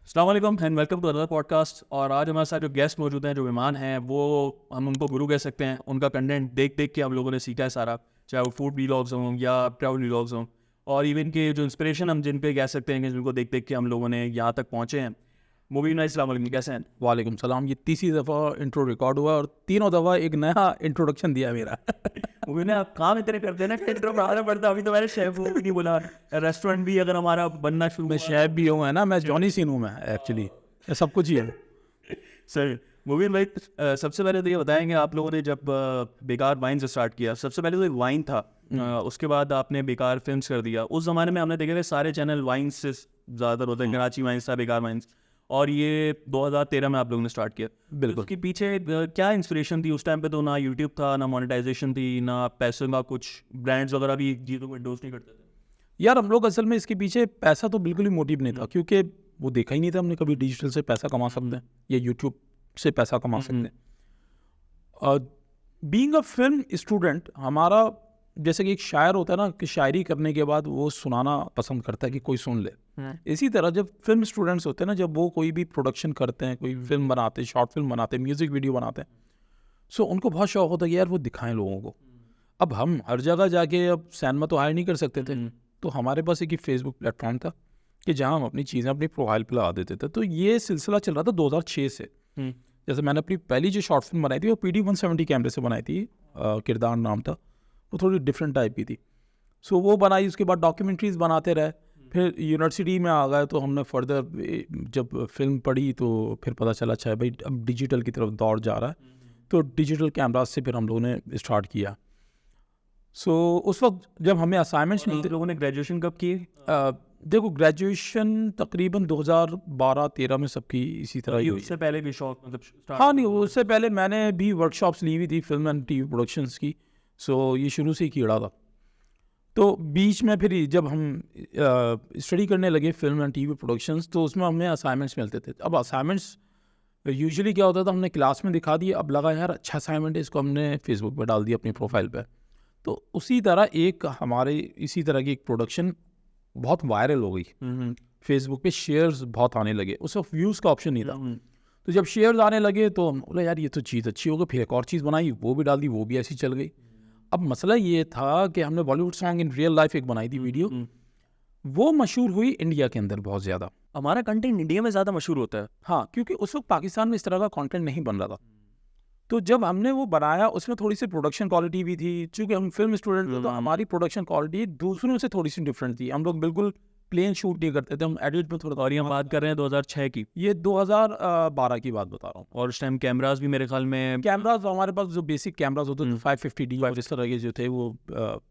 अस्सलाम वालेकुम and welcome to other podcast. और आज हमारे साथ जो गेस्ट मौजूद हैं, जो मेहमान हैं, वो हम उनको गुरु कह सकते हैं। उनका कंटेंट देख देख के हम लोगों ने सीखा है सारा, चाहे वो फूड व्लॉग्स हों या ट्रैवल व्लॉग्स हों। और इवन के जो इंस्पिरेशन हम जिन पे कह सकते हैं कि जिनको देख देख के हम लोगों ने यहाँ तक पहुँचे हैं। मुबीन भाई अस्सलाम वालेकुम, कैसे हैं? वालेकुम सलाम। ये तीसरी दफ़ा इंट्रो रिकॉर्ड हुआ और तीनों दफ़ा एक नया इंट्रोडक्शन दिया मेरा। मुबीन ने आप काम इतने करते हैं ना कि इंट्रो बनाना पड़ता है। अभी तो मैंने शेफ भी नहीं बोला, रेस्टोरेंट भी अगर हमारा बनना शुरू मैं शेफ भी हूँ, है ना, मैं जॉनी सीन हूँ, मैं एक्चुअली सब कुछ ही है। सर मुबीन भाई, सबसे पहले तो ये बताएंगे, आप लोगों ने जब बेकार वाइन से स्टार्ट किया, सबसे पहले तो एक वाइन था, उसके बाद आपने बेकार फिल्म्स कर दिया। उस ज़माने में हमने देखा कि सारे चैनल वाइन से ज़्यादातर होते हैं, कराची वाइन्स था, बेकार वाइन्स। और ये 2013 में आप लोगों ने स्टार्ट किया। बिल्कुल। उसके पीछे क्या इंस्पिरेशन थी? उस टाइम पे तो ना यूट्यूब था, ना मोनेटाइजेशन थी, ना पैसों का कुछ, ब्रांड्स वगैरह भी चीज़ों को इंडोर्स नहीं करते थे। यार हम लोग असल में इसके पीछे पैसा तो बिल्कुल ही मोटिव नहीं था, क्योंकि वो देखा ही नहीं था हमने कभी डिजिटल से पैसा कमा सकते हैं या यूट्यूब से पैसा कमा सकते हैं। बीइंग अ फिल्म स्टूडेंट, हमारा जैसे कि एक शायर होता है ना, कि शायरी करने के बाद वो सुनाना पसंद करता है कि कोई सुन ले। इसी तरह जब फिल्म स्टूडेंट्स होते हैं ना, जब वो कोई भी प्रोडक्शन करते हैं, कोई फिल्म बनाते हैं, शॉर्ट फिल्म बनाते हैं, म्यूजिक वीडियो बनाते हैं, सो उनको बहुत शौक होता है कि यार वो दिखाएं लोगों को। अब हम हर जगह जाके अब सिनेमा तो हायर नहीं कर सकते थे, तो हमारे पास एक ही फेसबुक प्लेटफॉर्म था कि जहाँ हम अपनी चीज़ें अपनी प्रोफाइल पे लगा देते थे। तो ये सिलसिला चल रहा था 2006 से। जैसे मैंने अपनी पहली जो शॉर्ट फिल्म बनाई थी वो PD-170 कैमरे से बनाई थी, किरदार नाम था, वो थोड़ी डिफरेंट टाइप की थी। सो वो बनाई, उसके बाद डॉक्यूमेंट्रीज बनाते रहे। फिर यूनिवर्सिटी में आ गए तो हमने फर्दर जब फिल्म पढ़ी तो फिर पता चला अच्छा भाई अब डिजिटल की तरफ दौड़ जा रहा है, तो डिजिटल कैमराज से फिर हम लोगों ने स्टार्ट किया। सो उस वक्त जब हमें असाइनमेंट्स मिलते, लोगों ने ग्रेजुएशन कब की? देखो ग्रेजुएशन तकरीबन 2012-13 में सबकी इसी तरह ही हुई। उससे पहले भी शौक मतलब हाँ नहीं, उससे पहले मैंने भी वर्कशॉप्स ली हुई थी फिल्म एंड टीवी प्रोडक्शंस की। सो ये शुरू से ही कीड़ा था। तो बीच में फिर जब हम स्टडी करने लगे फिल्म एंड टीवी प्रोडक्शंस, तो उसमें हमें असाइनमेंट्स मिलते थे। अब असाइनमेंट्स यूजुअली क्या होता था, हमने क्लास में दिखा दिया, अब लगा यार अच्छा असाइनमेंट है, इसको हमने फेसबुक पर डाल दिया अपनी प्रोफाइल पे। तो उसी तरह एक हमारे इसी तरह की एक प्रोडक्शन बहुत वायरल हो गई। फेसबुक पे शेयर्स बहुत आने लगे, उस वक्त व्यूज़ का ऑप्शन नहीं था। तो जब शेयर्स आने लगे तो हम बोले यार ये तो चीज़ अच्छी हो गई, फिर एक और चीज़ बनाई, वो भी डाल दी, वो भी ऐसी चल गई। अब मसला ये था कि हमने Bollywood song in real life एक बनाई थी वीडियो, वो मशहूर हुई इंडिया के अंदर बहुत ज़्यादा। हमारा कंटेंट इंडिया में ज़्यादा मशहूर होता है। हाँ, क्योंकि उस वक्त पाकिस्तान में इस तरह का कंटेंट नहीं बन रहा था। तो जब हमने वो बनाया, उसमें थोड़ी सी प्रोडक्शन क्वालिटी भी थी, चूँकि हम फिल्म स्टूडेंट थे तो हमारी प्रोडक्शन क्वालिटी दूसरों से थोड़ी सी डिफरेंट थी। हम लोग बिल्कुल प्लेन शूट नहीं करते थे, हम एडिट में थोड़ा। और ये हम बात कर रहे हैं 2006 की। ये 2012 की बात बता रहा हूँ। और उस टाइम कैमरास भी मेरे ख्याल में, कैमराज हमारे पास जो बेसिक कैमराज होते थे 550D और इस तरह के जो थे, वो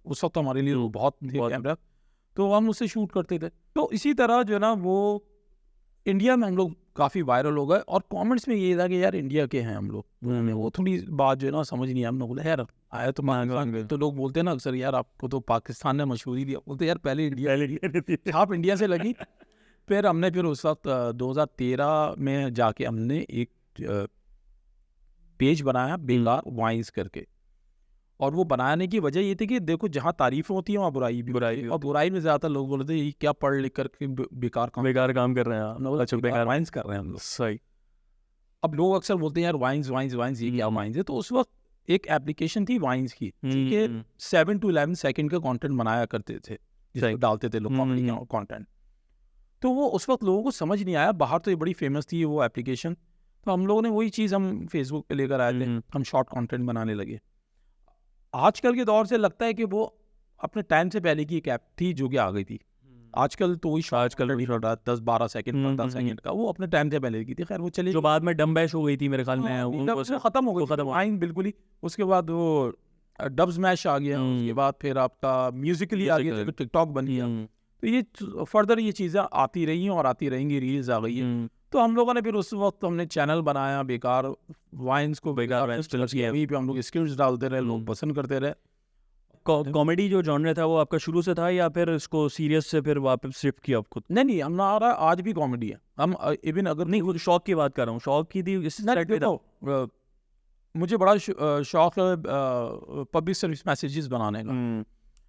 उस वक्त हमारे लिए वो बहुत थे कैमरा, तो हम उससे शूट करते थे। तो इसी तरह जो है ना, वो इंडिया में हम लोग काफ़ी वायरल हो गए। और कमेंट्स में ये था कि यार इंडिया के हैं हम लोग, वो थोड़ी बात जो है ना समझ नहीं आया। हमने बोला यार आया तो पाकिस्तान, तो लोग बोलते हैं ना अक्सर यार आपको तो पाकिस्तान ने मशहूरी दिया, बोलते यार पहले इंडिया, छाप इंडिया से लगी। फिर हमने फिर उस वक्त 2013 में जाके हमने एक पेज बनाया बेकार वाइन्स करके। और वो बनाने की वजह ये थी कि देखो जहाँ तारीफ होती है वहाँ बुराई भी, और बुराई में ज़्यादातर लोग बोलते हैं ये क्या पढ़ लिख करके बेकार काम कर रहे हैं। अच्छा बेकार वाइन्स कर रहे हैं हम लोग। सही। अब लोग अक्सर बोलते हैं यार वाइन्स वाइन्स वाइन्स, ये क्या वाइन्स है। तो उस वक्त एक एप्लीकेशन थी वाइन्स की, कि 7 to 11 सेकंड का कंटेंट बनाया करते थे, जिसको डालते थे लोग कॉमेडी कंटेंट। तो वो उस वक्त लोगों को समझ नहीं आया, बाहर तो ये बड़ी फेमस थी वो एप्लीकेशन। तो हम लोगों ने वही चीज़ हम फेसबुक पे लेकर आए थे, हम शॉर्ट कंटेंट बनाने लगे। आजकल के दौर से लगता है कि वो अपने टाइम से पहले की एक ऐप थी जो कि आ गई थी। आजकल तो वही आजकल 10-12 सेकंड 15 सेकंड का, वो अपने टाइम से पहले की थी। खैर वो चलिए, जो बाद में डम्बैश हो गई थी मेरे ख्याल में, वो खत्म हो गई आइन बिल्कुल ही। उसके बाद वो डब स्मैश आ गया, उसके बाद फिर आपका म्यूजिकली आ गया, टिकटॉक बन गया। तो ये फर्दर ये चीज़ें आती रही हैं और आती रहेंगी, रील्स आ गई है। तो हम लोगों ने फिर उस वक्त हमने चैनल बनाया बेकार वाइन्स को, बेकार वहीं पे हम लोग स्किल्स डालते रहे, लोग पसंद करते रहे। कॉमेडी जो जॉनर था वो आपका शुरू से था या फिर इसको सीरियस से फिर वापस शिफ्ट किया आप खुद? नहीं हमारा आज भी कॉमेडी है। हम इवन अगर नहीं, खुद शौक की बात कर रहा हूँ, शौक की थी इस साइड पे था। मुझे बड़ा शौक है पब्लिक सर्विस मैसेजेस बनाने का,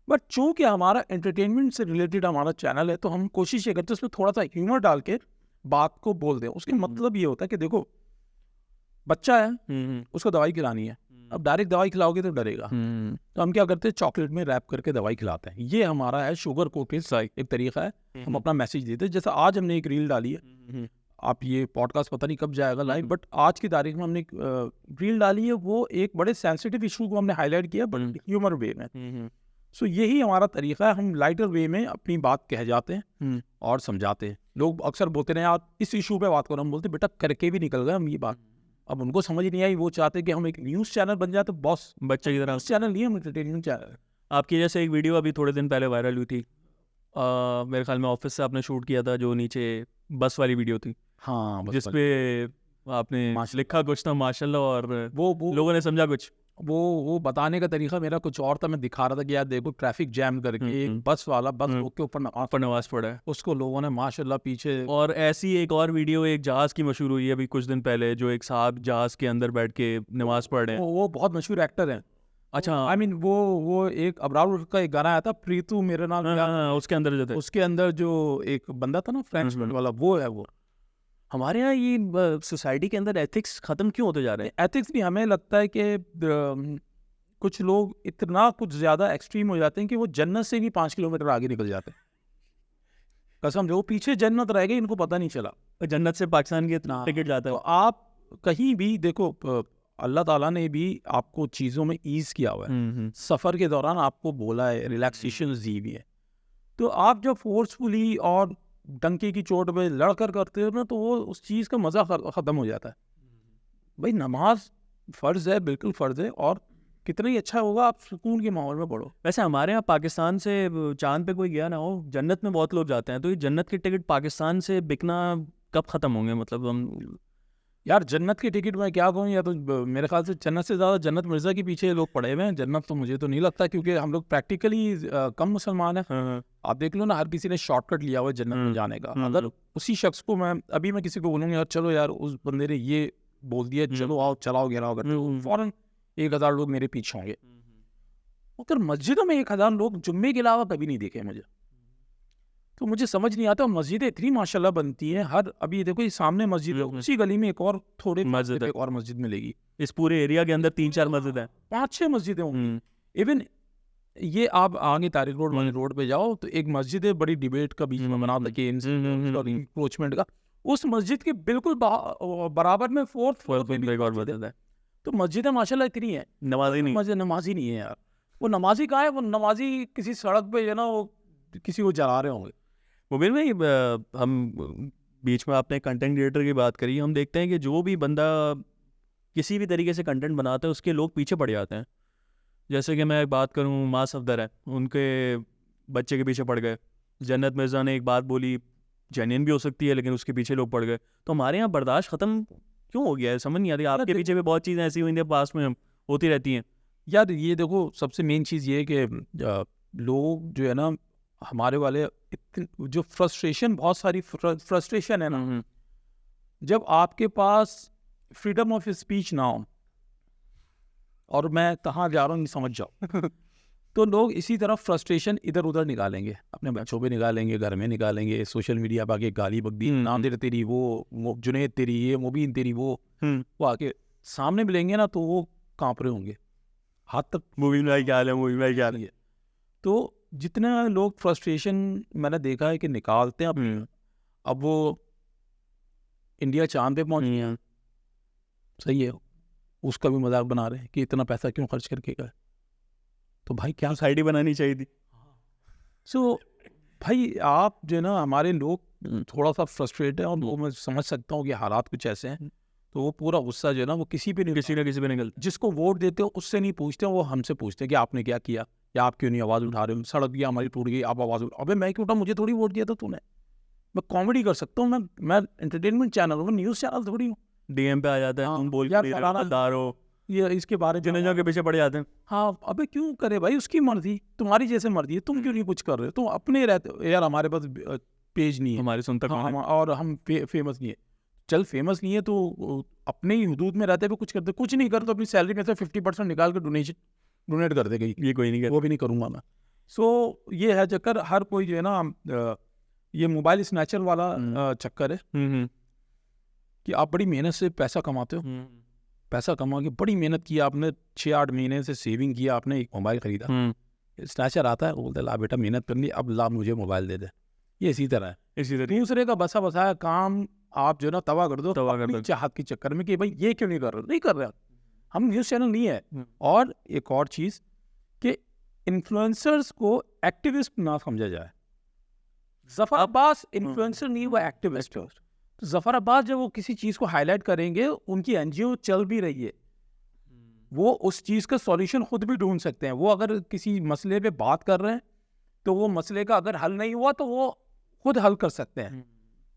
बट चूंकि हमारा एंटरटेनमेंट से रिलेटेड हमारा चैनल है, तो हम कोशिश ये करते हैं उसमें थोड़ा सा ह्यूमर डाल के बात को बोल दें। उसके मतलब ये होता है कि देखो बच्चा है, उसको दवाई खिलानी है, अब डायरेक्ट दवाई खिलाओगे तो डरेगा, तो हम क्या करते हैं, चॉकलेट में रैप करके दवाई खिलाते हैं। ये हमारा है शुगर कोटेड एक तरीका है, हम अपना मैसेज देते हैं। जैसे आज हमने एक रील डाली है, आप ये पॉडकास्ट पता नहीं कब जाएगा लाइव, बट आज की तारीख में हमने एक रील डाली है, वो एक बड़े सेंसिटिव इशू को हमने हाईलाइट किया बट ह्यूमर वे में। सो यही हमारा तरीका है, हम लाइटर वे में अपनी बात कह जाते हैं और समझाते हैं। लोग अक्सर बोलते हैं यार इस इशू पे बात करो, हम बोलते बेटा करके भी निकल गए हम ये बात। अब उनको समझ नहीं आई, वो चाहते कि हम एक न्यूज़ चैनल बन जाते, बॉस बच्चे की तरह चैनल नहीं, हम एंटरटेनमेंट चैनल। आपकी जैसे एक वीडियो अभी थोड़े दिन पहले वायरल हुई थी, मेरे ख्याल में ऑफिस से आपने शूट किया था, जो नीचे बस वाली वीडियो थी, हाँ, जिसपे आपने लिखा कुछ था माशाल्लाह और वो लोगों ने समझा कुछ। वो बताने का तरीका मेरा कुछ और था। मैं दिखा रहा था कि यार देखो ट्रैफिक जैम करके एक बस वाला बस रोक के ऊपर नमाज पढ़ा है, उसको लोगों ने माशाल्लाह पीछे। और ऐसी एक और वीडियो एक जहाज की मशहूर हुई है अभी कुछ दिन पहले, जो एक साहब जहाज के अंदर बैठ के नमाज पढ़ रहे हैं। वो बहुत मशहूर एक्टर है। अच्छा, आई मीन वो एक अबरार का एक गाना आया था, प्रीतू मेरे नाम, उसके अंदर जो थे, उसके अंदर जो एक बंदा था ना फ्रेंच वाला, वो है वो। हमारे यहाँ ये सोसाइटी के अंदर एथिक्स खत्म क्यों होते जा रहे हैं? एथिक्स भी हमें लगता है कि कुछ लोग इतना कुछ ज्यादा एक्सट्रीम हो जाते हैं कि वो जन्नत से भी 5 किलोमीटर आगे निकल जाते हैं। कसम जो पीछे जन्नत रह गई, इनको पता नहीं चला। जन्नत से पाकिस्तान के टिकट जाता है। तो आप कहीं भी देखो, अल्लाह ताला ने भी आपको चीज़ों में ईज किया हुआ है, सफ़र के दौरान आपको बोला है, रिलैक्सेशन दी हुई है। तो आप जब फोर्सफुली और डंके की चोट पे लड़कर करते हो ना, तो वो उस चीज़ का मज़ा ख़त्म हो जाता है। भाई नमाज फ़र्ज़ है, बिल्कुल फ़र्ज़ है, और कितना ही अच्छा होगा आप सुकून के माहौल में पढ़ो। वैसे हमारे यहाँ पाकिस्तान से चांद पे कोई गया ना हो, जन्नत में बहुत लोग जाते हैं, तो ये जन्नत के टिकट पाकिस्तान से बिकना कब ख़त्म होंगे? मतलब हम यार जन्नत की टिकट मैं क्या कहूँ, या तो मेरे ख्याल से जन्नत से ज़्यादा जन्नत मिर्ज़ा के पीछे लोग पड़े हुए हैं। जन्नत तो मुझे तो नहीं लगता, क्योंकि हम लोग प्रैक्टिकली कम मुसलमान हैं। आप देख लो ना, हर किसी ने शॉर्टकट लिया हुआ है जन्नत में जाने का। अगर उसी शख्स को मैं किसी को बोलूँगा यार चलो यार उस बंदे ने ये बोल दिया, चलो आओ चलाओ गिराओ करते, फ़ौरन 1000 लोग मेरे पीछे होंगे। मगर मस्जिदों में 1000 लोग जुम्मे के अलावा कभी नहीं देखे मुझे। तो मुझे समझ नहीं आता, मस्जिदें इतनी माशाल्लाह बनती हैं। हर अभी देखो ये सामने मस्जिद है, उसी गली में एक और थोड़े मस्जिद एक और मस्जिद मिलेगी। इस पूरे एरिया के अंदर 3-4 मस्जिद हैं, 5-6 मस्जिदें होंगी। इवन ये आप आगे तारिक रोड वाले रोड पे जाओ तो एक मस्जिद है, बड़ी डिबेट का बीच में बना था कि इंक्रोचमेंट का, उस मस्जिद के बिल्कुल बराबर में फोर्थ पे एक और मस्जिद है। तो मस्जिदें माशाल्लाह इतनी है, नमाजी नहीं, मस्जिद नमाजी नहीं है यार। वो नमाजी कहाँ है? वो नमाजी किसी सड़क पे जो ना वो किसी को जला रहे होंगे। मुबीन भाई, हम बीच में आपने कंटेंट क्रिएटर की बात करी, हम देखते हैं कि जो भी बंदा किसी भी तरीके से कंटेंट बनाता है उसके लोग पीछे पड़ जाते हैं। जैसे कि मैं एक बात करूं, माँ सफदर है, उनके बच्चे के पीछे पड़ गए। जन्नत मिर्ज़ा ने एक बात बोली, जेन्युइन भी हो सकती है, लेकिन उसके पीछे लोग पड़ गए। तो हमारे यहाँ बर्दाश्त ख़त्म क्यों हो गया है, समझ नहीं आती। आपके पीछे भी बहुत चीज़ें ऐसी हुई हैं पास में होती रहती हैं। यार ये देखो सबसे मेन चीज़ ये है कि लोग जो है ना, हमारे वाले जो फ्रस्ट्रेशन, बहुत सारी फ्रस्ट्रेशन है ना, जब आपके पास फ्रीडम ऑफ स्पीच ना हो, और मैं कहाँ जा रहा हूँ नहीं समझ जाओ तो लोग इसी तरह फ्रस्ट्रेशन इधर उधर निकालेंगे, अपने बच्चों पे निकालेंगे, घर में निकालेंगे, सोशल मीडिया पर आके गाली बकदी, नादिर तेरी वो जुनेद तेरी ये, मुबीन तेरी वो आके सामने मिलेंगे ना तो वो काँप रहे होंगे, हाथ तक मुबीन भाई क्या हाल है, मुबीन भाई क्या हाल है। तो जितने लोग फ्रस्ट्रेशन मैंने देखा है कि निकालते हैं, अब वो इंडिया चांद पे पहुँच गया, सही है, उसका भी मजाक बना रहे हैं कि इतना पैसा क्यों खर्च करके गए। तो भाई क्या सोसाइटी बनानी चाहिए थी। सो भाई आप जो है ना, हमारे लोग थोड़ा सा फ्रस्ट्रेट है, और वो मैं समझ सकता हूँ कि हालात कुछ ऐसे हैं, तो वो पूरा गुस्सा जो है ना वो किसी ना किसी पे निकलता। जिसको वोट देते हो उससे नहीं पूछते, वो हमसे पूछते हैं कि आपने क्या किया, या आप क्यों नहीं आवाज़ उठा रहे हो, सड़क भी हमारी टूट गई, आप आवाज़ अबे मैं क्यों उठा, मुझे थोड़ी वोट दिया था तूने। मैं कॉमेडी कर सकता हूँ, मैं एंटरटेनमेंट चैनल हूँ, न्यूज़ चैनल थोड़ी हूँ। DM पे आ जाता है, तुम बोल यार ये इसके बारे में के पीछे पड़ जाते हैं। हाँ अबे क्यों करे भाई, उसकी मर्जी, तुम्हारी जैसे मर्जी है, तुम क्यों नहीं कुछ कर रहे हो, तुम अपने रहते हो। यार हमारे पास पेज नहीं है, हमारे सुनता कौन है, और हम फेमस नहीं है। चल फेमस नहीं है तो अपने ही हुदूद में रहते हुए कुछ करते, कुछ नहीं करते, अपनी सैलरी में से 50% निकाल कर डोनेट कर देगा, ये कोई नहीं कर, वो भी नहीं करूँगा मैं। सो ये है चक्कर, हर कोई जो है ना ये मोबाइल स्नैचर वाला चक्कर है कि आप बड़ी मेहनत से पैसा कमाते हो, पैसा कमा के बड़ी मेहनत की आपने, 6-8 महीने से सेविंग किया, आपने एक मोबाइल खरीदा, स्नैचर आता है, बोलते ला बेटा मेहनत कर ली, अब ला मुझे मोबाइल दे दे। ये इसी तरह है, इसी तरह दूसरे का बसा बसाया काम आप जो ना तवा कर दो, अपनी चाहत के चक्कर में कि भाई ये क्यों नहीं कर रहे, नहीं कर रहे, हम न्यूज़ चैनल नहीं है। और एक और चीज़ कि इन्फ्लुएंसर्स को एक्टिविस्ट ना समझा जाए। जफर अब्बास इन्फ्लुएंसर नहीं, वो एक्टिविस्ट है। तो जफर अब्बास जब वो किसी चीज़ को हाईलाइट करेंगे, उनकी एनजीओ चल भी रही है, वो उस चीज़ का सॉल्यूशन खुद भी ढूंढ सकते हैं। वो अगर किसी मसले पे बात कर रहे हैं तो वो मसले का अगर हल नहीं हुआ तो वो खुद हल कर सकते हैं,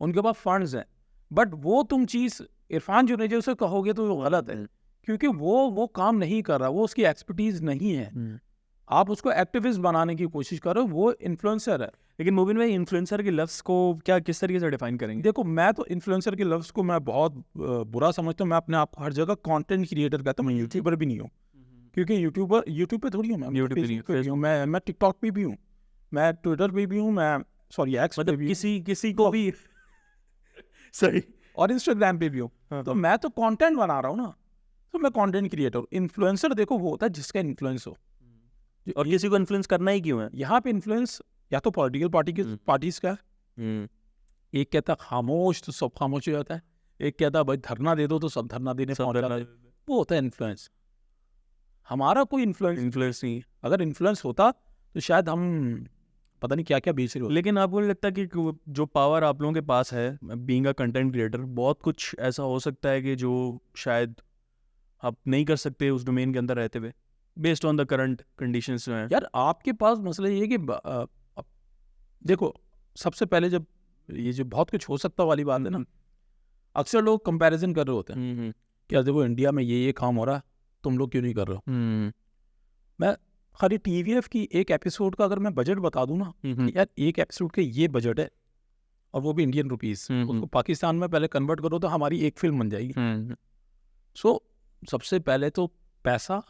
उनके पास फंड्स हैं। बट वो तुम चीज़ इरफान जुनेजा से कहोगे तो वो गलत है, क्योंकि वो काम नहीं कर रहा, वो उसकी एक्सपर्टीज नहीं है। आप उसको एक्टिविस्ट बनाने की कोशिश करो, वो इन्फ्लुएंसर है। लेकिन मुबिन भाई, इन्फ्लुएंसर के लफ्ज़ को क्या किस तरीके से डिफाइन करेंगे? देखो, मैं तो इन्फ्लुएंसर के लफ्ज़ को मैं बहुत बुरा समझता हूँ। मैं अपने आप को हर जगह कंटेंट क्रिएटर कहता हूँ, मैं यूट्यूबर भी नहीं हूँ, क्योंकि यूट्यूब पे थोड़ी हूँ मैं, यूट्यूब पे हूँ मैं टिकटॉक पे भी हूँ, मैं ट्विटर पे भी हूँ, मैं सॉरी एक्स पे भी, किसी को भी सही, और इंस्टाग्राम पे भी हूँ। तो मैं तो कंटेंट बना रहा हूँ ना, तो मैं कंटेंट क्रिएटर। इन्फ्लुएंसर देखो वो होता है जिसका इन्फ्लुएंस हो, और किसी को इन्फ्लुएंस करना ही क्यों है? यहाँ पे इन्फ्लुएंस या तो पॉलिटिकल पार्टीज का है, एक कहता खामोश तो सब खामोश हो जाता है, एक कहता भाई धरना दे दो तो सब धरना देने पहुंच जाता है, वो होता है इन्फ्लुएंस। हमारा कोई इन्फ्लुएंस नहीं। अगर इन्फ्लुएंस होता तो शायद हम पता नहीं क्या क्या बेच रहे हो। लेकिन आपको नहीं लगता कि जो पावर आप लोगों के पास है बीइंग अ कंटेंट क्रिएटर, बहुत कुछ ऐसा हो सकता है कि जो शायद आप नहीं कर सकते उस डोमेन के अंदर रहते हुए, based on the current conditions जो हैं? यार आपके पास मसला ये है कि देखो, सबसे पहले जब ये जो बहुत कुछ हो सकता वाली बात है ना, अक्सर लोग कंपैरिजन कर रहे होते हैं कि यार देखो इंडिया में ये काम हो रहा है, तुम लोग क्यों नहीं कर रहे हो। मैं खाली TVF की एक एपिसोड का अगर मैं बजट बता दूं ना, यार एक एपिसोड के ये बजट है, और वो भी इंडियन रुपीस, उसको पाकिस्तान में पहले कन्वर्ट करो तो हमारी एक फिल्म बन जाएगी। सो सबसे पहले तो पैसा,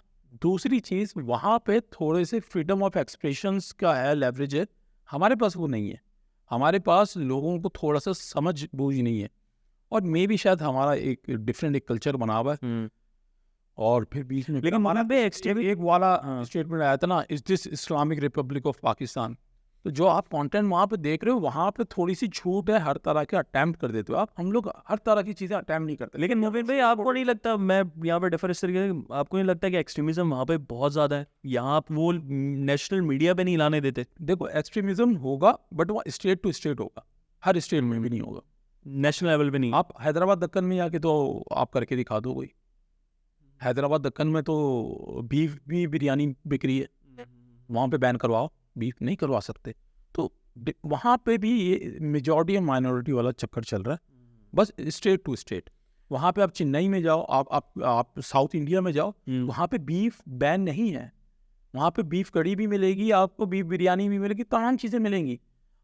दूसरी चीज़ वहाँ पे थोड़े से फ्रीडम ऑफ एक्सप्रेशंस का है, लेवरेज है, हमारे पास वो नहीं है। हमारे पास लोगों को थोड़ा सा समझ बूझ नहीं है, और मे भी शायद हमारा एक डिफरेंट एक कल्चर बना हुआ है। और फिर बीच में लेकिन हमारा पे एक वाला स्टेटमेंट आया था ना, is this Islamic Republic of Pakistan. तो जो आप कंटेंट वहाँ पे देख रहे हो, वहाँ पे थोड़ी सी छूट है, हर तरह के अटैम्प्ट कर देते हो आप। हम लोग हर तरह की चीज़ें अटैम्प्ट नहीं करते। लेकिन मोबिन भाई, आपको नहीं लगता, मैं यहाँ पे डिफर इस तरीके से, आपको नहीं लगता कि एक्सट्रीमिज्म वहाँ पे बहुत ज़्यादा है? यहाँ आप वो नेशनल मीडिया पे नहीं लाने देते। देखो, एक्सट्रीमिज्म होगा, बट वो स्टेट टू स्टेट होगा, हर स्टेट में भी नहीं होगा, नेशनल लेवल पे नहीं। आप हैदराबाद दक्कन में जाके तो आप करके दिखा दो कोई, हैदराबाद दक्कन में तो बीफ भी बिरयानी बिक रही है, वहाँ पे बैन करवाओ, बीफ नहीं करवा सकते। तो वहाँ पे भी ये मेजॉरिटी और माइनॉरिटी वाला चक्कर चल रहा है, बस स्टेट टू स्टेट। वहाँ पे आप चेन्नई में जाओ, आप साउथ इंडिया में जाओ, वहाँ पे बीफ बैन नहीं है, वहाँ पे बीफ कड़ी भी मिलेगी आपको, बीफ बिरयानी भी मिलेगी, तमाम चीज़ें मिलेंगी।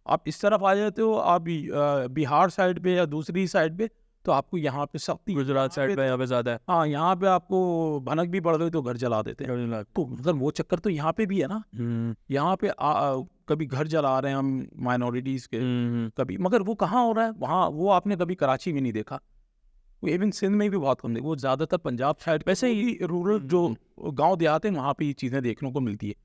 आप इस तरफ आ जाते हो, आप बिहार साइड पे या दूसरी साइड पे, तो आपको यहाँ पे सख्ती, गुजरात साइड पे यहाँ पे ज़्यादा है। हाँ, यहाँ पे आपको भनक भी पड़ गई तो घर जला देते हैं। तो मतलब वो चक्कर तो यहाँ पे भी है ना। यहाँ पे कभी घर जला रहे हैं हम माइनॉरिटीज़ के, कभी, मगर वो कहाँ हो रहा है वहाँ, वो आपने कभी कराची में नहीं देखा, वो इवन सिंध में भी बहुत कम देखा, वो ज़्यादातर पंजाब साइड, वैसे ही रूरल जो गाँव देहात हैं वहाँ पे ये चीज़ें देखने को मिलती है।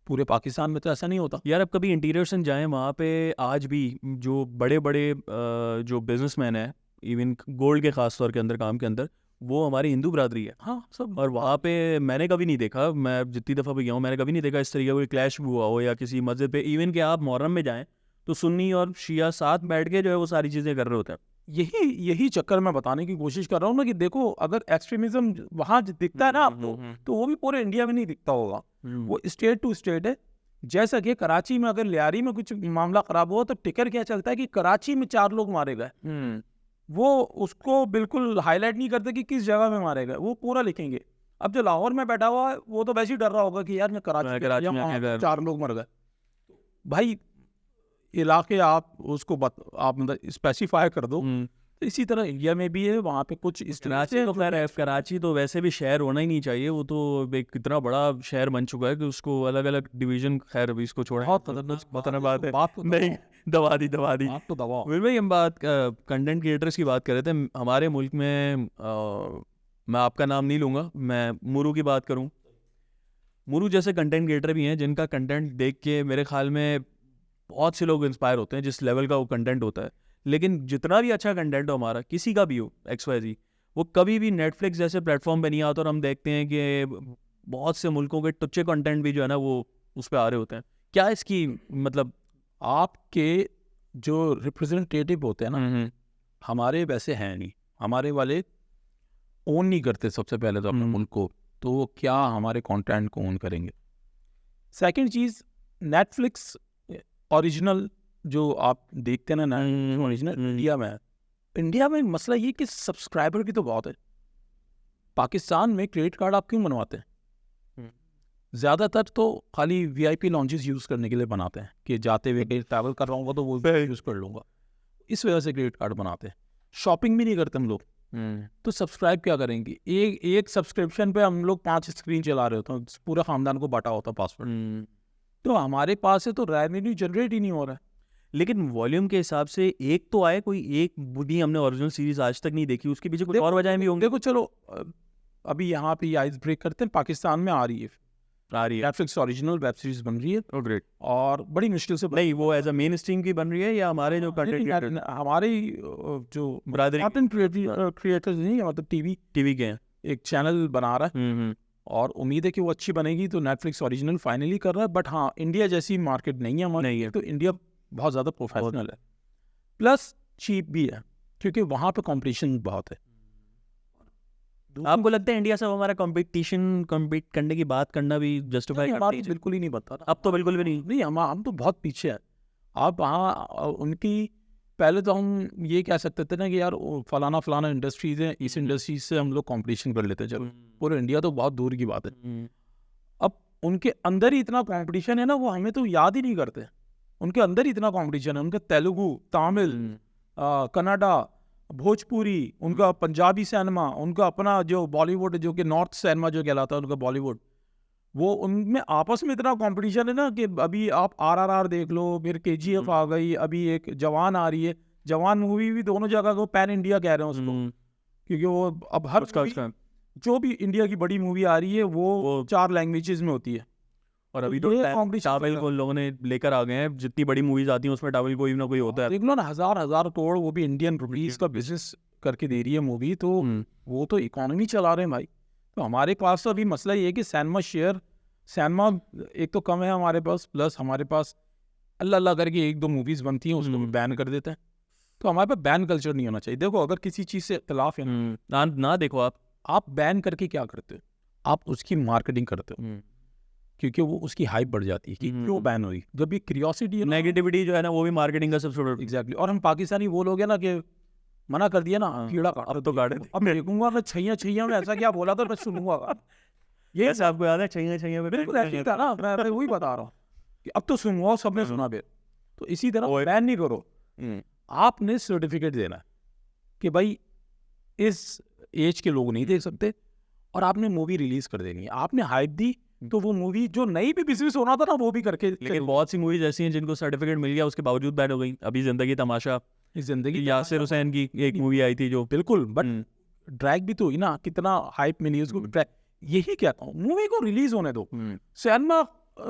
पूरे पाकिस्तान में तो ऐसा नहीं होता। यार, अब कभी इंटीरियर से जाएँ, वहाँ पे आज भी जो बड़े बड़े जो बिजनेसमैन हैं, इवन गोल्ड के खास तौर के अंदर, काम के अंदर, वो हमारी हिंदू बरादरी है। हाँ, सब। और वहाँ पे मैंने कभी नहीं देखा, मैं जितनी दफ़ा भी गया हूँ, मैंने कभी नहीं देखा इस तरीके का कोई क्लैश हुआ हो या किसी मस्जिद पे। इवन कि आप मुहर्रम में जाएं तो सुन्नी और शिया साथ बैठ के जो है वो सारी चीज़ें कर रहे होते हैं। यही चक्कर मैं बताने की कोशिश कर रहा हूँ ना, कि देखो अगर एक्सट्रीमिज्म वहाँ दिखता है ना आपको, तो वो भी पूरे इंडिया में नहीं दिखता होगा, वो स्टेट टू स्टेट है। जैसा कि कराची में अगर लियारी में कुछ मामला खराब हुआ तो टिकर क्या चलता है कि कराची में 4 लोग मारे गए, वो उसको बिल्कुल हाईलाइट नहीं करते कि किस जगह में मारे गए, वो पूरा लिखेंगे। अब जो लाहौर में बैठा हुआ है वो तो वैसे ही डर रहा होगा कि यार मैं कराची में 4 लोग मर गए। भाई इलाके आप उसको आप मतलब स्पेसिफाई कर दो, तो इसी तरह इंडिया में भी है, वहाँ पे कुछ इस तरह कराची से तो खैर है, कराची तो वैसे भी शहर होना ही नहीं चाहिए, वो तो एक इतना बड़ा शहर बन चुका है कि उसको अलग अलग डिवीजन, खैर अभी इसको छोड़ें, बहुत खतरनाक बताना बात है, बात तो नहीं दबा दी बात तो दबाओ। फिर भाई हम बात कंटेंट क्रिएटर्स की बात कर रहे थे हमारे मुल्क में। मैं आपका नाम नहीं लूँगा, मैं मुरू की बात करूँ। मुरू जैसे कंटेंट क्रिएटर भी हैं जिनका कंटेंट देख के मेरे ख्याल में बहुत से लोग इंस्पायर होते हैं, जिस लेवल का वो कंटेंट होता है। लेकिन जितना भी अच्छा कंटेंट हो हमारा, किसी का भी हो, XYZ, वो कभी भी नेटफ्लिक्स जैसे प्लेटफॉर्म पे नहीं आता, और हम देखते हैं कि बहुत से मुल्कों के टुच्चे कंटेंट भी जो है ना वो उस पर आ रहे होते हैं। क्या इसकी मतलब आपके जो रिप्रेजेंटेटिव होते हैं ना, हमारे वैसे हैं नहीं, हमारे वाले ओन नहीं करते सबसे पहले तो अपने मुल्क को, तो वो क्या हमारे कंटेंट को ओन करेंगे। सेकंड चीज़, नेटफ्लिक्स ओरिजिनल जो आप देखते हैं ना, ओरिजिनल इंडिया में है। इंडिया में मसला ये कि सब्सक्राइबर भी तो बहुत है। पाकिस्तान में क्रेडिट कार्ड आप क्यों बनवाते हैं? ज़्यादातर तो खाली VIP लॉन्चेस यूज़ करने के लिए बनाते हैं कि जाते हुए कहीं ट्रैवल कर रहा हूँ तो वो यूज़ कर लूँगा, इस वजह से क्रेडिट कार्ड बनाते हैं। शॉपिंग भी नहीं करते हम लोग, तो सब्सक्राइब क्या करेंगे? एक सब्सक्रिप्शन पे हम लोग 5 स्क्रीन चला रहे होते हैं, पूरा ख़ानदान को बांटा होता पासवर्ड। तो हमारे पास है तो रेवेन्यू जनरेट ही नहीं हो रहा है। लेकिन वॉल्यूम के हिसाब से एक तो आए, कोई एक भी हमने ओरिजिनल सीरीज आज तक नहीं देखी, उसके पीछे कुछ और वजह भी होंगे। देखो चलो अभी यहाँ पे आइस ब्रेक करते हैं, पाकिस्तान में आ रही है नेटफ्लिक्स ओरिजिनल वेब सीरीज बन रही है। ग्रेट। और बड़ी मुश्किल से नहीं, वो एज अ मेन स्ट्रीम की बन रही है या हमारे जो कंटेंट हमारे जो ब्रादरी कंटेंट क्रिएटर्स नहीं, मतलब टीवी के हैं, एक चैनल बना रहा है और उम्मीद है कि वो अच्छी बनेगी, तो नेटफ्लिक्स ओरिजिनल फाइनली कर रहा है। बट हाँ, इंडिया जैसी मार्केट नहीं है हमारी, नहीं है। तो इंडिया बहुत ज़्यादा प्रोफेशनल है, प्लस चीप भी है क्योंकि वहाँ पे कंपटीशन बहुत है। आपको लगता है इंडिया से हमारा कम्पीट करने की बात करना भी जस्टिफाई हमारा बिल्कुल ही नहीं बनता ना, अब तो बिल्कुल भी नहीं हम तो बहुत पीछे हैं। आप वहाँ उनकी पहले तो हम ये कह सकते थे ना कि यार फलाना इंडस्ट्रीज है, इस इंडस्ट्रीज से हम लोग कंपटीशन कर लेते, चलो पूरे इंडिया तो बहुत दूर की बात है। अब उनके अंदर ही इतना कंपटीशन है ना, वो हमें तो याद ही नहीं करते। उनके अंदर ही इतना कंपटीशन है, उनके तेलुगु, तमिल, कन्नड़ा, भोजपुरी, उनका पंजाबी सिनेमा, उनका अपना जो बॉलीवुड, जो कि नॉर्थ सिनेमा जो कहलाता है उनका बॉलीवुड, वो उनमें आपस में इतना कंपटीशन है ना कि अभी आप RRR देख लो, फिर KGF आ गई, अभी एक जवान आ रही है। जवान मूवी भी दोनों जगह को पैन इंडिया कह रहे हैं उसको, क्योंकि वो अब हर जो भी इंडिया की बड़ी मूवी आ रही है वो 4 लैंग्वेजेस में होती है। और अभी तो टावल को लोगों ने लेकर आ गए हैं, जितनी बड़ी मूवीज आती हैं उसमें टावल कोई ना कोई होता है। देख लो ना, हजार करोड़ वो भी इंडियन रुपीस का बिजनेस करके दे रही है मूवी, तो वो तो इकोनॉमी चला रहे हैं भाई। तो हमारे पास तो अभी मसला ये है कि सिनेमा एक तो कम है हमारे पास, प्लस हमारे पास अल्लाह करके 1-2 मूवीज बनती हैं उसको बैन कर देते हैं। तो हमारे पास बैन कल्चर नहीं होना चाहिए। देखो अगर किसी चीज़ से इख्तलाफ है ना देखो आप बैन करके क्या करते हो? आप उसकी मार्केटिंग करते हो, क्योंकि वो उसकी हाइप बढ़ जाती है कि क्यों बैन हुई। जब ये क्यूरियोसिटी, नेगेटिविटी जो है ना, वो भी मार्केटिंग का सबसे बड़ा। एग्जैक्टली। और हम पाकिस्तानी वो लोग हैं ना कि मना कर दिया ना, कीड़ा काट, अब तो काटे। अब मैं देखूंगा, मैं छैया में ऐसा क्या बोला था मैं सुनूंगा। ये ऐसा आपको याद है छैया में? बिल्कुल ऐसी था ना, मैं वही बता रहा हूँ कि अब तो सुनूंगा, सबने सुना फिर। तो इसी तरह बैन नहीं करो, आपने सर्टिफिकेट देना है कि भाई इस एज के लोग नहीं देख सकते, और आपने मूवी रिलीज कर देनी है। आपने हाइप दी तो वो मूवी जो नई भी बिजनेस होना था ना वो भी करके। लेकिन बहुत सी मूवीज ऐसी हैं जिनको सर्टिफिकेट मिल गया, उसके बावजूद बैन हो गई। अभी जिंदगी तमाशा, जिंदगी यासिर हुसैन की एक मूवी आई थी जो, बिल्कुल, बट ड्रैग भी तो हुई ना, कितना हाइप मिली उसको। यही कहता हूँ, मूवी को रिलीज होने दो। सिनेमा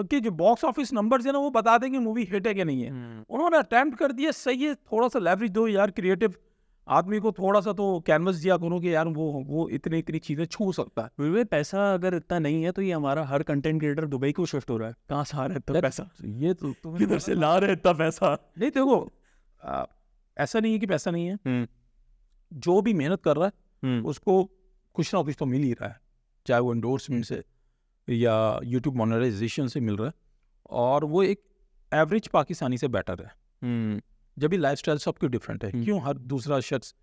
के जो बॉक्स ऑफिस नंबर्स है ना, वो बता देंगे मूवी हिट है कि नहीं है। उन्होंने अटेम्प्ट कर दिया, सही है, थोड़ा सा लेवरेज दो यार, क्रिएटिव आदमी को थोड़ा सा तो कैनवस दिया करो कि यार वो इतनी चीजें छू सकता है। पैसा अगर इतना नहीं है तो ये हमारा हर कंटेंट क्रिएटर दुबई को शिफ्ट हो रहा है। कहाँ से आ रहा है इतना पैसा? ये तो किधर से ला रहे इतना पैसा? नहीं देखो, ऐसा नहीं है कि पैसा नहीं है। जो भी मेहनत कर रहा है उसको कुछ ना कुछ तो मिल ही रहा है, चाहे वो एंडोर्समेंट से या यूट्यूब मोनेटाइजेशन से मिल रहा है, और वो एक एवरेज पाकिस्तानी से बेटर है। जब भी लाइफस्टाइल सबकी डिफरेंट है, क्यों हर दूसरा शख्स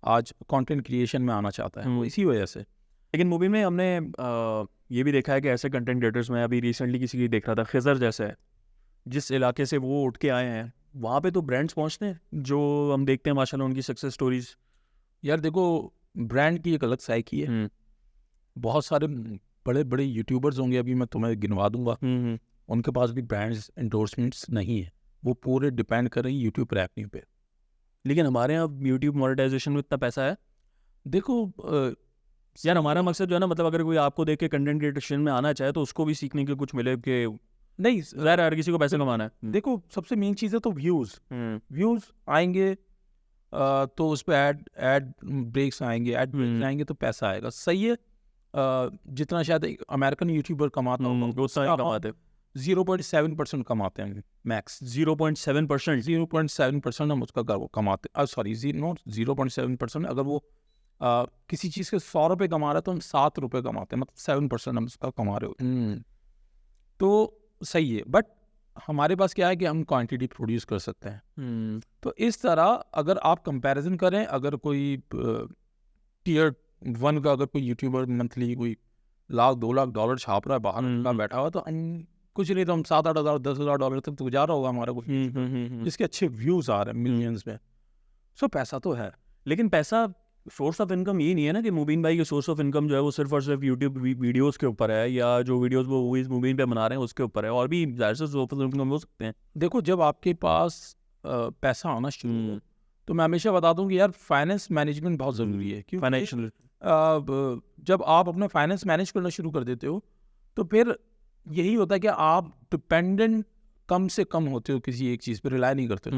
आज कंटेंट क्रिएशन में आना चाहता है? वो इसी वजह से। लेकिन मूवी में हमने ये भी देखा है कि ऐसे कंटेंट क्रिएटर्स में, अभी रिसेंटली किसी की देख रहा था, खिजर जैसे है, जिस इलाके से वो उठ के आए हैं वहाँ पे तो ब्रांड्स पहुँचते हैं जो हम देखते हैं माशाल्लाह उनकी सक्सेस स्टोरीज, यार देखो, ब्रांड की एक अलग साइकी है। बहुत सारे बड़े बड़े यूट्यूबर्स होंगे, अभी मैं तुम्हें गिनवा दूंगा, उनके पास भी ब्रांड्स एंडोर्समेंट्स नहीं है, वो पूरे डिपेंड कर रही है यूट्यूब रेवेन्यू पे। लेकिन हमारे यहाँ यूट्यूब मोनेटाइजेशन में इतना पैसा है। देखो यार हमारा मकसद जो है ना, मतलब अगर कोई आपको देख के कंटेंट क्रिएशन में आना चाहे तो उसको भी सीखने के कुछ मिले कि नहीं, ज़ाहिर है हर किसी को पैसे कमाना है। देखो सबसे मेन चीज़ है तो व्यूज़ आएंगे, तो उस पर ऐड ब्रेक्स आएंगे, आएंगे तो पैसा आएगा, सही है। जितना शायद एक अमेरिकन यूट्यूबर कमाता होगा उतना ही कमाते 0.7% कमाते हैं मैक्स। 0.7%। 0.7% हम उसका कमाते, सॉरी नॉट 0.7%, अगर वो किसी चीज़ के 100 रुपये कमा रहा है तो हम 7 रुपये कमाते हैं, मतलब 7% हम उसका कमा रहे होते हैं। तो सही है, बट हमारे पास क्या है कि हम क्वांटिटी प्रोड्यूस कर सकते हैं। तो इस तरह अगर आप कंपैरिजन करें, अगर कोई टियर 1 का अगर कोई यूट्यूबर मंथली कोई $1 लाख 2 लाख छाप रहा है बाहर का बैठा हुआ, तो हम कुछ नहीं तो हम 7-8 हज़ार $10,000 तक तो जा रहा होगा हमारा कोई, जिसके अच्छे व्यूज आ रहे हैं मिलियंस में। सो पैसा तो है, लेकिन पैसा सोर्स ऑफ इनकम ये नहीं है ना कि मुबीन भाई की सोर्स ऑफ इनकम जो है वो सिर्फ और सिर्फ यूट्यूब वीडियोस के ऊपर है, या जो वीडियोस वो मुबीन पे बना रहे हैं उसके ऊपर है, और भी ज़ाहिर से सोर्स ऑफ इनकम हो सकते हैं। देखो जब आपके पास पैसा आना शुरू हो, तो मैं हमेशा बता दूं कि यार फाइनेंस मैनेजमेंट बहुत ज़रूरी है, क्योंकि फाइनेंशियल जब आप अपना फाइनेंस मैनेज करना शुरू कर देते हो तो फिर यही होता है कि आप डिपेंडेंट कम से कम होते हो, किसी एक चीज़ पर रिलाई नहीं करते हो।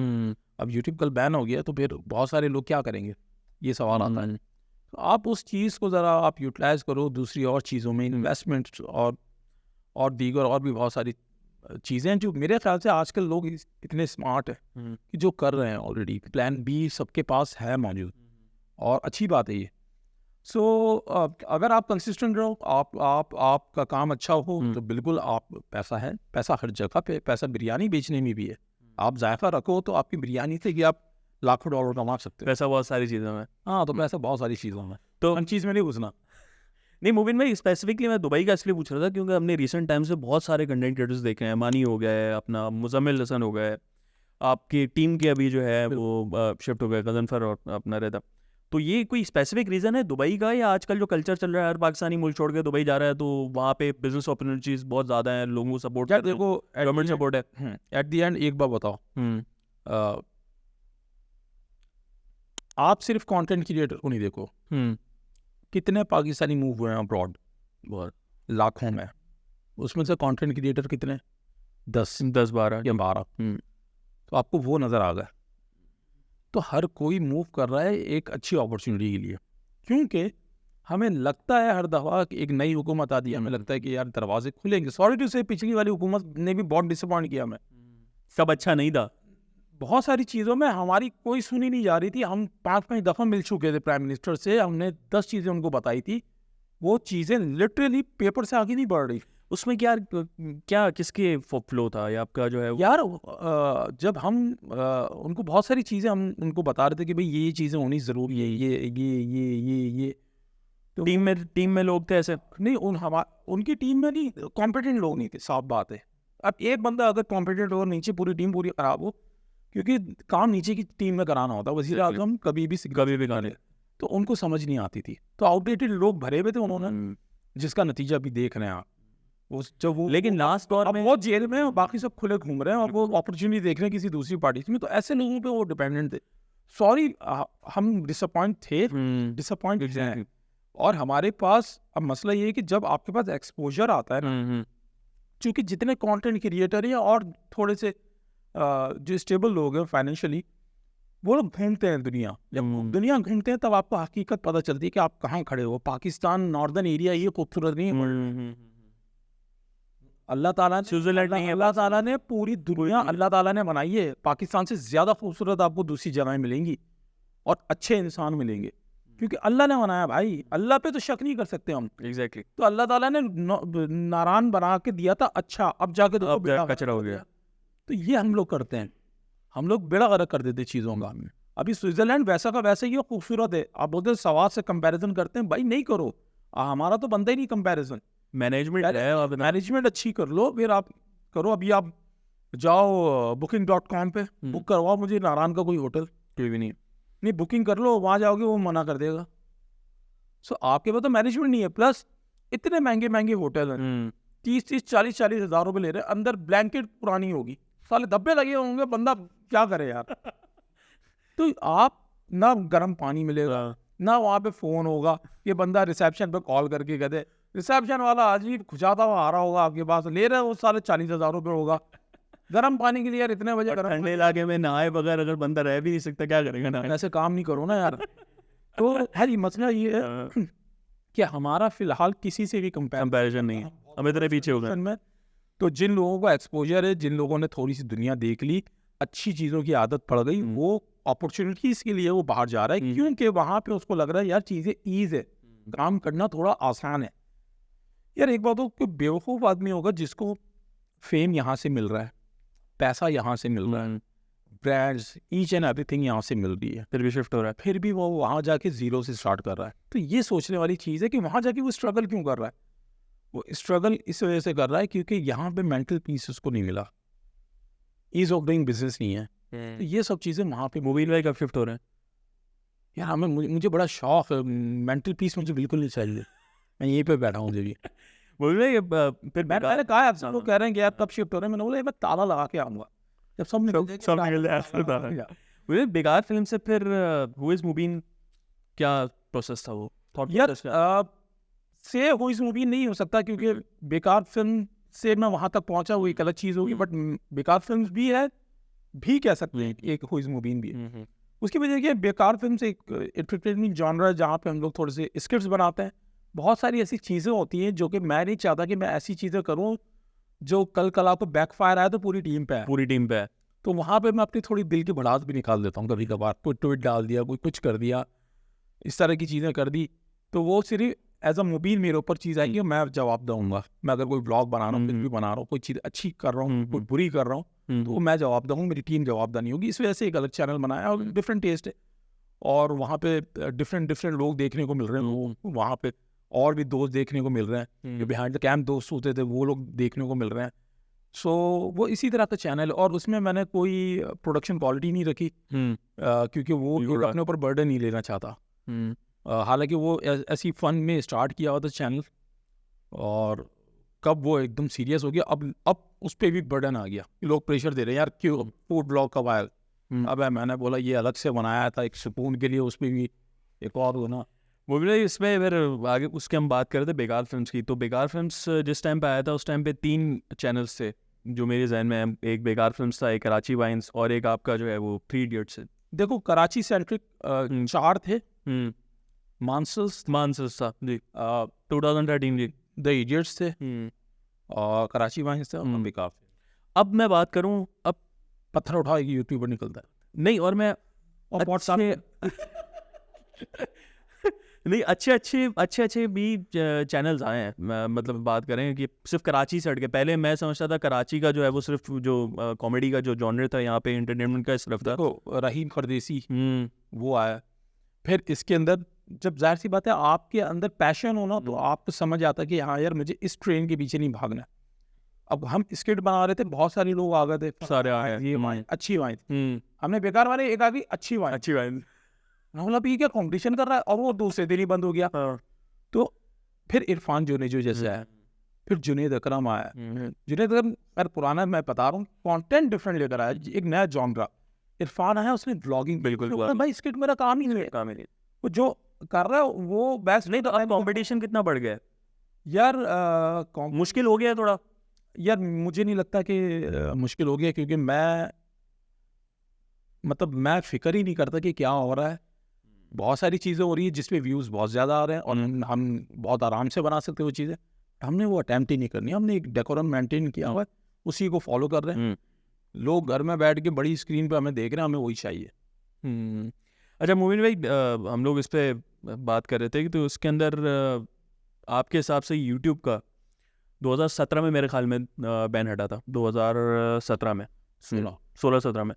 अब यूट्यूब कल बैन हो गया तो फिर बहुत सारे लोग क्या करेंगे, ये सवाल आता है। तो आप उस चीज़ को ज़रा आप यूटिलाइज करो दूसरी और चीज़ों में, इन्वेस्टमेंट और दीगर और भी बहुत सारी चीज़ें हैं जो मेरे ख्याल से आजकल लोग इतने स्मार्ट है कि जो कर रहे हैं ऑलरेडी। प्लान बी सबके पास है मौजूद, और अच्छी बात है ये। सो अगर आप कंसिस्टेंट रहो, आपका काम अच्छा हो, तो बिल्कुल आप पैसा है, पैसा हर जगह पे, पैसा बिरयानी बेचने में भी है। आप जायका रखो तो आपकी बिरयानी से कि आप लाखों डॉलर कमा सकते हो। पैसा बहुत सारी चीज़ों में, हाँ, तो पैसा बहुत सारी चीज़ों में, तो हर चीज़ में नहीं घुसना। नहीं मुबीन भाई, स्पेसिफिकली मैं दुबई का इसलिए पूछ रहा था क्योंकि हमने रिसेंट टाइम से बहुत सारे कंटेंट क्रिएटर्स देखे हैं। मानी हो गए, अपना मुजम्मिल हसन हो गए, आपकी टीम के अभी जो है वो शिफ्ट हो गए, गजनफर और अपना रहता। तो ये कोई स्पेसिफिक रीज़न है दुबई का, या आजकल जो कल्चर चल रहा है हर पाकिस्तानी मुल्क छोड़ के दुबई जा रहा है तो वहाँ पे बिजनेस अपॉर्चुनिटीज़ बहुत ज़्यादा हैं, लोगों को सपोर्ट, यार देखो गवर्नमेंट सपोर्ट है। एट द एंड एक बात बताओ, आप सिर्फ कंटेंट क्रिएटर को नहीं देखो, कितने पाकिस्तानी मूव हुए हैं अब्रॉड, बहुत लाखों में, उसमें से कंटेंट क्रिएटर कितने, 10-12 या 12, तो आपको वो नज़र आ गया। तो हर कोई मूव कर रहा है एक अच्छी अपॉर्चुनिटी के लिए, क्योंकि हमें लगता है हर दफ़ा कि एक नई हुकूमत आती है, हमें लगता है कि यार दरवाजे खुलेंगे। सॉरी टू से पिछली वाली हुकूमत ने भी बहुत डिसअपॉइंट किया हमें, सब अच्छा नहीं था, बहुत सारी चीज़ों में हमारी कोई सुनी नहीं जा रही थी। हम 5-5 दफ़ा मिल चुके थे प्राइम मिनिस्टर से, हमने 10 चीज़ें उनको बताई थी, वो चीज़ें लिटरली पेपर से आगे नहीं बढ़ रही। उसमें क्या किसके फ्लो था, या आपका जो है यार जब हम उनको बहुत सारी चीज़ें हम उनको बता रहे थे कि भाई ये चीज़ें होनी ज़रूरी है, ये तो टीम में लोग थे ऐसे नहीं, उनकी टीम में नहीं, कॉम्पिटेंट लोग नहीं थे, साफ बात है। अब एक बंदा अगर कॉम्पिटेंट हो और नीचे पूरी टीम पूरी खराब हो, क्योंकि काम नीचे की टीम में कराना होता है, वज़ीर आज़म कभी भी गाने, तो उनको समझ नहीं आती थी। तो आउटडेटेड लोग भरे हुए थे उन्होंने, जिसका नतीजा भी देख रहे हैं आप। वो लेकिन लास्ट दौर में वो जेल में, और बाकी सब खुले घूम रहे हैं, और वो अपॉर्चुनिटी देख रहे हैं किसी दूसरी पार्टी में। तो ऐसे लोगों पे वो डिपेंडेंट थे। सॉरी, हम डिसअपॉइंट हैं, और हमारे पास अब मसला ये है कि जब आपके पास एक्सपोजर आता है ना, क्योंकि जितने कंटेंट क्रिएटर हैं और थोड़े से जो स्टेबल लोग हैं फाइनेंशियली, वो लोग घूमते हैं दुनिया। जब दुनिया घूमते हैं तब आपको हकीकत पता चलती है कि आप कहाँ खड़े हो। पाकिस्तान नॉर्दर्न एरिया ये खूबसूरत नहीं है। अल्लाह ताला ने पूरी दुनिया अल्लाह ताला ने बनाई है। पाकिस्तान से ज़्यादा खूबसूरत आपको दूसरी जगहें मिलेंगी, और अच्छे इंसान मिलेंगे, क्योंकि अल्लाह ने बनाया भाई। अल्लाह पे तो शक नहीं कर सकते हम। एग्जैक्टली। तो अल्लाह ताला ने नारायण बना के दिया था अच्छा, अब जाके तो कचरा हो गया। तो ये हम लोग करते हैं, हम लोग बेड़ा गर्क कर देते चीज़ों का। अभी स्विट्जरलैंड वैसा का वैसा ही खूबसूरत है। आप बोलते हैं सवाल से कंपैरिजन करते हैं, भाई नहीं करो, हमारा तो बनता ही नहीं कंपैरिजन। मैनेजमेंट अच्छी कर लो, फिर आप करो। अभी आप जाओ booking.com पे बुक करवाओ मुझे नारायण का कोई होटल, कोई भी नहीं। नहीं बुकिंग कर लो, वहाँ जाओगे वो मना कर देगा। सो आपके पास तो मैनेजमेंट नहीं है, प्लस इतने महंगे महंगे होटल हैं, 30-40 हज़ार रुपये ले रहे हैं, अंदर ब्लैंकेट पुरानी होगी, साले धब्बे लगे होंगे, बंदा क्या करे यार। तो आप ना गर्म पानी मिलेगा, ना वहाँ पे फ़ोन होगा, ये बंदा रिसेप्शन पे कॉल करके कहते रिसेप्शन वाला आज ही खुजाता हुआ आ रहा होगा आपके पास, ले रहे वो साले 40,000 रुपये होगा गर्म पानी के लिए यार, इतने बजे गर्म ठंडे इलाके में नहाए बगैर अगर बंदा रह भी नहीं सकता, क्या करेगा ना। ऐसे काम नहीं करो ना यार। तो है ये मसला ये है कि हमारा फिलहाल किसी से भी कंपैरिजन नहीं है, हम इतने पीछे हो गए। में तो जिन लोगों को एक्सपोजर है, जिन लोगों ने थोड़ी सी दुनिया देख ली, अच्छी चीज़ों की आदत पड़ गई, वो अपॉर्चुनिटीज़ के लिए वो बाहर जा रहा है, क्योंकि वहाँ पे उसको लग रहा है यार चीज़ें ईज है, काम करना थोड़ा आसान है। यार एक बात हो, कोई बेवकूफ़ आदमी होगा जिसको फेम यहाँ से मिल रहा है, पैसा यहाँ से मिल रहा है, ब्रांड्स ईच एंड एवरीथिंग यहाँ से मिल रही है, फिर भी शिफ्ट हो रहा है, फिर भी वो वहाँ जाके ज़ीरो से स्टार्ट कर रहा है। तो ये सोचने वाली चीज़ है कि वहाँ जाके वो स्ट्रगल क्यों कर रहा है। वो स्ट्रगल इस वजह से कर रहा है क्योंकि यहाँ पे मेंटल पीस उसको नहीं मिला, ईज ऑफ डूइंग बिजनेस नहीं है। तो ये सब चीज़ें वहाँ पे मोबाइल में कब शिफ्ट हो रहे हैं यार हमें मुझे बड़ा शौक है, मेंटल पीस मुझे बिल्कुल नहीं चाहिए, मैं यहीं पे बैठा हूँ मुझे भी। बोल रहे फिर मैंने कहा आप सब लोग कह रहे हैं कि यार कब शिफ्ट हो रहे हैं, मैंने बोला मैं ताला लगा के आऊँगा जब सब निकल जाए। मुझे बेकार फिल्म से फिर हु इज मुबीन, क्या प्रोसेस था वो यार से हो इस मूवी नहीं हो सकता, क्योंकि बेकार फिल्म से मैं वहाँ तक पहुँचा वो एक अलग चीज़ होगी, बट बेकार फिल्म भी है भी कह सकते हैं, एक हुईज मूवीन भी है। उसकी वजह क्या है, बेकार फिल्म से एक एंटरटेनमेंट जॉनर है जहाँ पे हम लोग थोड़े से स्क्रिप्ट्स बनाते हैं, बहुत सारी ऐसी चीज़ें होती हैं जो कि मैं नहीं चाहता कि मैं ऐसी चीज़ें करूँ जो कल आपको बैकफायर आया तो पूरी टीम पे है। तो वहाँ पे मैं अपनी थोड़ी दिल की भड़ास भी निकाल देता हूँ कभी कभार, कोई ट्वीट डाल दिया, कोई कुछ कर दिया, इस तरह की चीज़ें कर दी, तो वो सिर्फ एज अ मुबीन मेरे ऊपर चीज़ आएगी, मैं जवाब दूंगा। मैं अगर कोई ब्लॉग बना रहा हूँ, कुछ भी बना रहा हूँ, कोई चीज़ अच्छी कर रहा हूँ, कोई बुरी कर रहा हूँ, तो मैं जवाब दूंगा, मेरी टीम जवाबदार नहीं होगी। इस वजह से एक अलग चैनल बनाया और डिफरेंट टेस्ट है, और वहाँ पे डिफरेंट लोग देखने को मिल रहे हैं, वहाँ पे और भी दोस्त देखने को मिल रहे हैं, जो बिहाइंड द कैम दोस्त होते थे वो लोग देखने को मिल रहे हैं। सो वो इसी तरह का चैनल, और उसमें मैंने कोई प्रोडक्शन क्वालिटी नहीं रखी, क्योंकि वो अपने ऊपर बर्डन नहीं लेना चाहता। हालांकि वो ऐसी फन में स्टार्ट किया हुआ था चैनल, और कब वो एकदम सीरियस हो गया, अब उस पर भी बर्डन आ गया, लोग प्रेशर दे रहे हैं यार क्यों फूड ब्लॉग कब आया। अब मैंने बोला ये अलग से बनाया था एक सुकून के लिए, उस पर भी एक और होना वो भी इसमें फिर आगे उसके हम बात कर रहे थे बेकार फिल्म्स की। तो बेकार फिल्म्स जिस टाइम पे आया था उस टाइम पे 3 चैनल्स थे जो मेरे जहन में है, एक बेकार फिल्म्स था, एक कराची वाइन्स, और एक आपका जो है वो 3 इडियट्स है। देखो कराची सेंट्रिक 4 थे, मानसस था जी, 2013 जी, द इडियट्स थे, और कराची वाइन्स थे, और बेकार। अब मैं बात करूं, अब पत्थर उठाओ एक यूट्यूबर निकलता है नहीं, और मैं नहीं अच्छे भी चैनल्स आए हैं। मतलब बात करें कि सिर्फ कराची से हट के, पहले मैं समझता था कराची का जो है वो सिर्फ जो कॉमेडी का जो जॉनर था यहाँ पे एंटरटेनमेंट का सिर्फ था। रहीम परदेसी वो आया, फिर इसके अंदर जब जाहिर सी बात है आपके अंदर पैशन होना, तो आपको समझ आता कि हाँ यार मुझे इस ट्रेन के पीछे नहीं भागना। अब हम स्किट बना रहे थे, बहुत सारे लोग आ गए थे, सारे आए, ये वाइन अच्छी वाइन, हमने बेकार वाले एक आ गई अच्छी वाइन, मतलब ये क्या कंपटीशन कर रहा है, और वो दूसरे दिन ही बंद हो गया। तो फिर इरफान जुनेजो जैसे आया, फिर जुनेद अकरम आया। जुनेद अकरम यार पुराना, मैं बता रहा हूँ कंटेंट डिफरेंट लेकर आया, एक नया जॉनरा। इरफान आया, उसने ब्लॉगिंग बिल्कुल भाई स्किट मेरा काम ही नहीं, वो जो कर रहा है वो बेस्ट नहीं। तो कंपटीशन कितना बढ़ गया यार, मुश्किल हो गया थोड़ा यार, मुझे नहीं लगता कि मुश्किल हो गया, क्योंकि मैं फिक्र ही नहीं करता कि क्या हो रहा है। बहुत सारी चीज़ें हो रही है जिसपे व्यूज़ बहुत ज़्यादा आ रहे हैं, और हम बहुत आराम से बना सकते हैं वो चीज़ें, हमने वो अटैम्प्ट ही नहीं करनी। हमने एक डेकोरम मेंटेन किया हुआ है, उसी को फॉलो कर रहे हैं। लोग घर में बैठ के बड़ी स्क्रीन पे हमें देख रहे हैं, हमें वही चाहिए। अच्छा मोमिन भाई, हम लोग इस पर बात कर रहे थे कि तो उसके अंदर आपके हिसाब से यूट्यूब का 2017 में मेरे ख्याल में बैन हटा था, 2017 में 16-17 में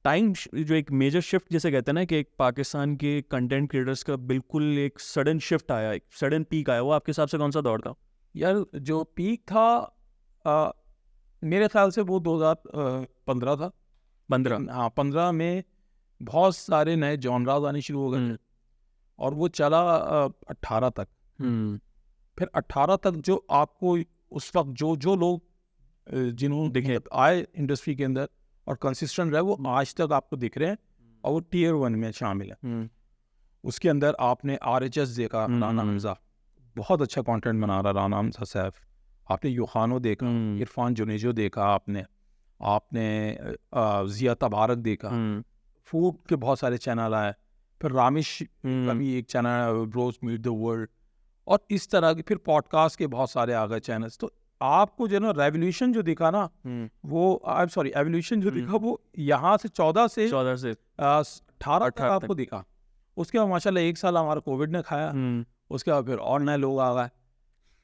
टाइम जो एक मेजर शिफ्ट जैसे कहते हैं ना, कि एक पाकिस्तान के कंटेंट क्रिएटर्स का बिल्कुल एक सडन शिफ्ट आया, एक सडन पीक आया, वो आपके हिसाब से कौन सा दौर था? यार जो पीक था मेरे ख्याल से वो 2015 था। 15 हाँ 15 में बहुत सारे नए जॉनराज आने शुरू हो गए और वो चला 18 तक। फिर 18 तक जो आपको उस वक्त जो लोग जिन्होंने दिखे आए इंडस्ट्री के अंदर और कंसिस्टेंट रहे, वो आज तक आपको दिख रहे हैं और वो टियर 1 में शामिल है। उसके अंदर आपने RHS देखा, राना हमजा बहुत अच्छा कंटेंट बना रहा राना हमजा साहब। आपने यूखानो देखा, इरफान जुनेजो देखा, आपने जिया तबारक देखा, फूड के बहुत सारे चैनल आए, फिर रामिश का भी एक channel bros meet the world, और इस तरह के फिर पॉडकास्ट के बहुत सारे आ गए चैनल्स। तो आपको जो ना रेवोल्यूशन जो दिखा ना वो एवोल्यूशन जो दिखा वो यहाँ से 14 से 18 तक आपको दिखा। उसके बाद माशाल्लाह 1 साल हमारा कोविड ने खाया, उसके बाद फिर और नए लोग आ गए,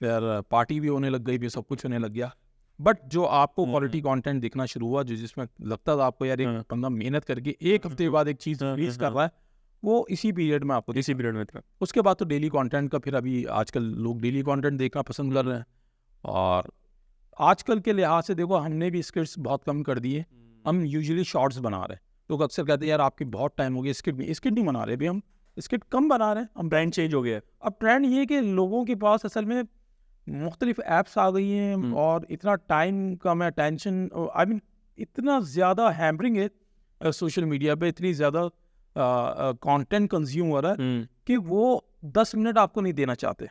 फिर पार्टी भी होने लग गई, फिर सब कुछ होने लग गया। बट जो आपको क्वालिटी कंटेंट दिखना शुरू हुआ, जो जिसमें लगता था आपको यार एक बंदा मेहनत करके एक हफ्ते बाद एक चीज़ रिलीज कर रहा है, वो इसी पीरियड में आपको इसी पीरियड में था। उसके बाद तो डेली कंटेंट का फिर अभी आजकल लोग डेली कंटेंट देखना पसंद कर रहे हैं। और आजकल के लिहाज से देखो हमने भी स्किट्स बहुत कम कर दिए, हम यूजुअली शॉर्ट्स बना रहे हैं। लोग अक्सर कहते हैं यार आपकी बहुत टाइम हो गया स्किट नहीं बना रहे, भी हम स्किट कम बना रहे हैं, हम ब्रांड चेंज हो गया है। अब ट्रेंड ये है कि लोगों के पास असल में मुख्तलिफ ऐप्स आ गई हैं और इतना टाइम कम है, टेंशन आई मीन इतना ज़्यादा हैम्परिंग है सोशल मीडिया पे, इतनी ज़्यादा कंटेंट कंज्यूम हो रहा है कि वो 10 मिनट आपको नहीं देना चाहते।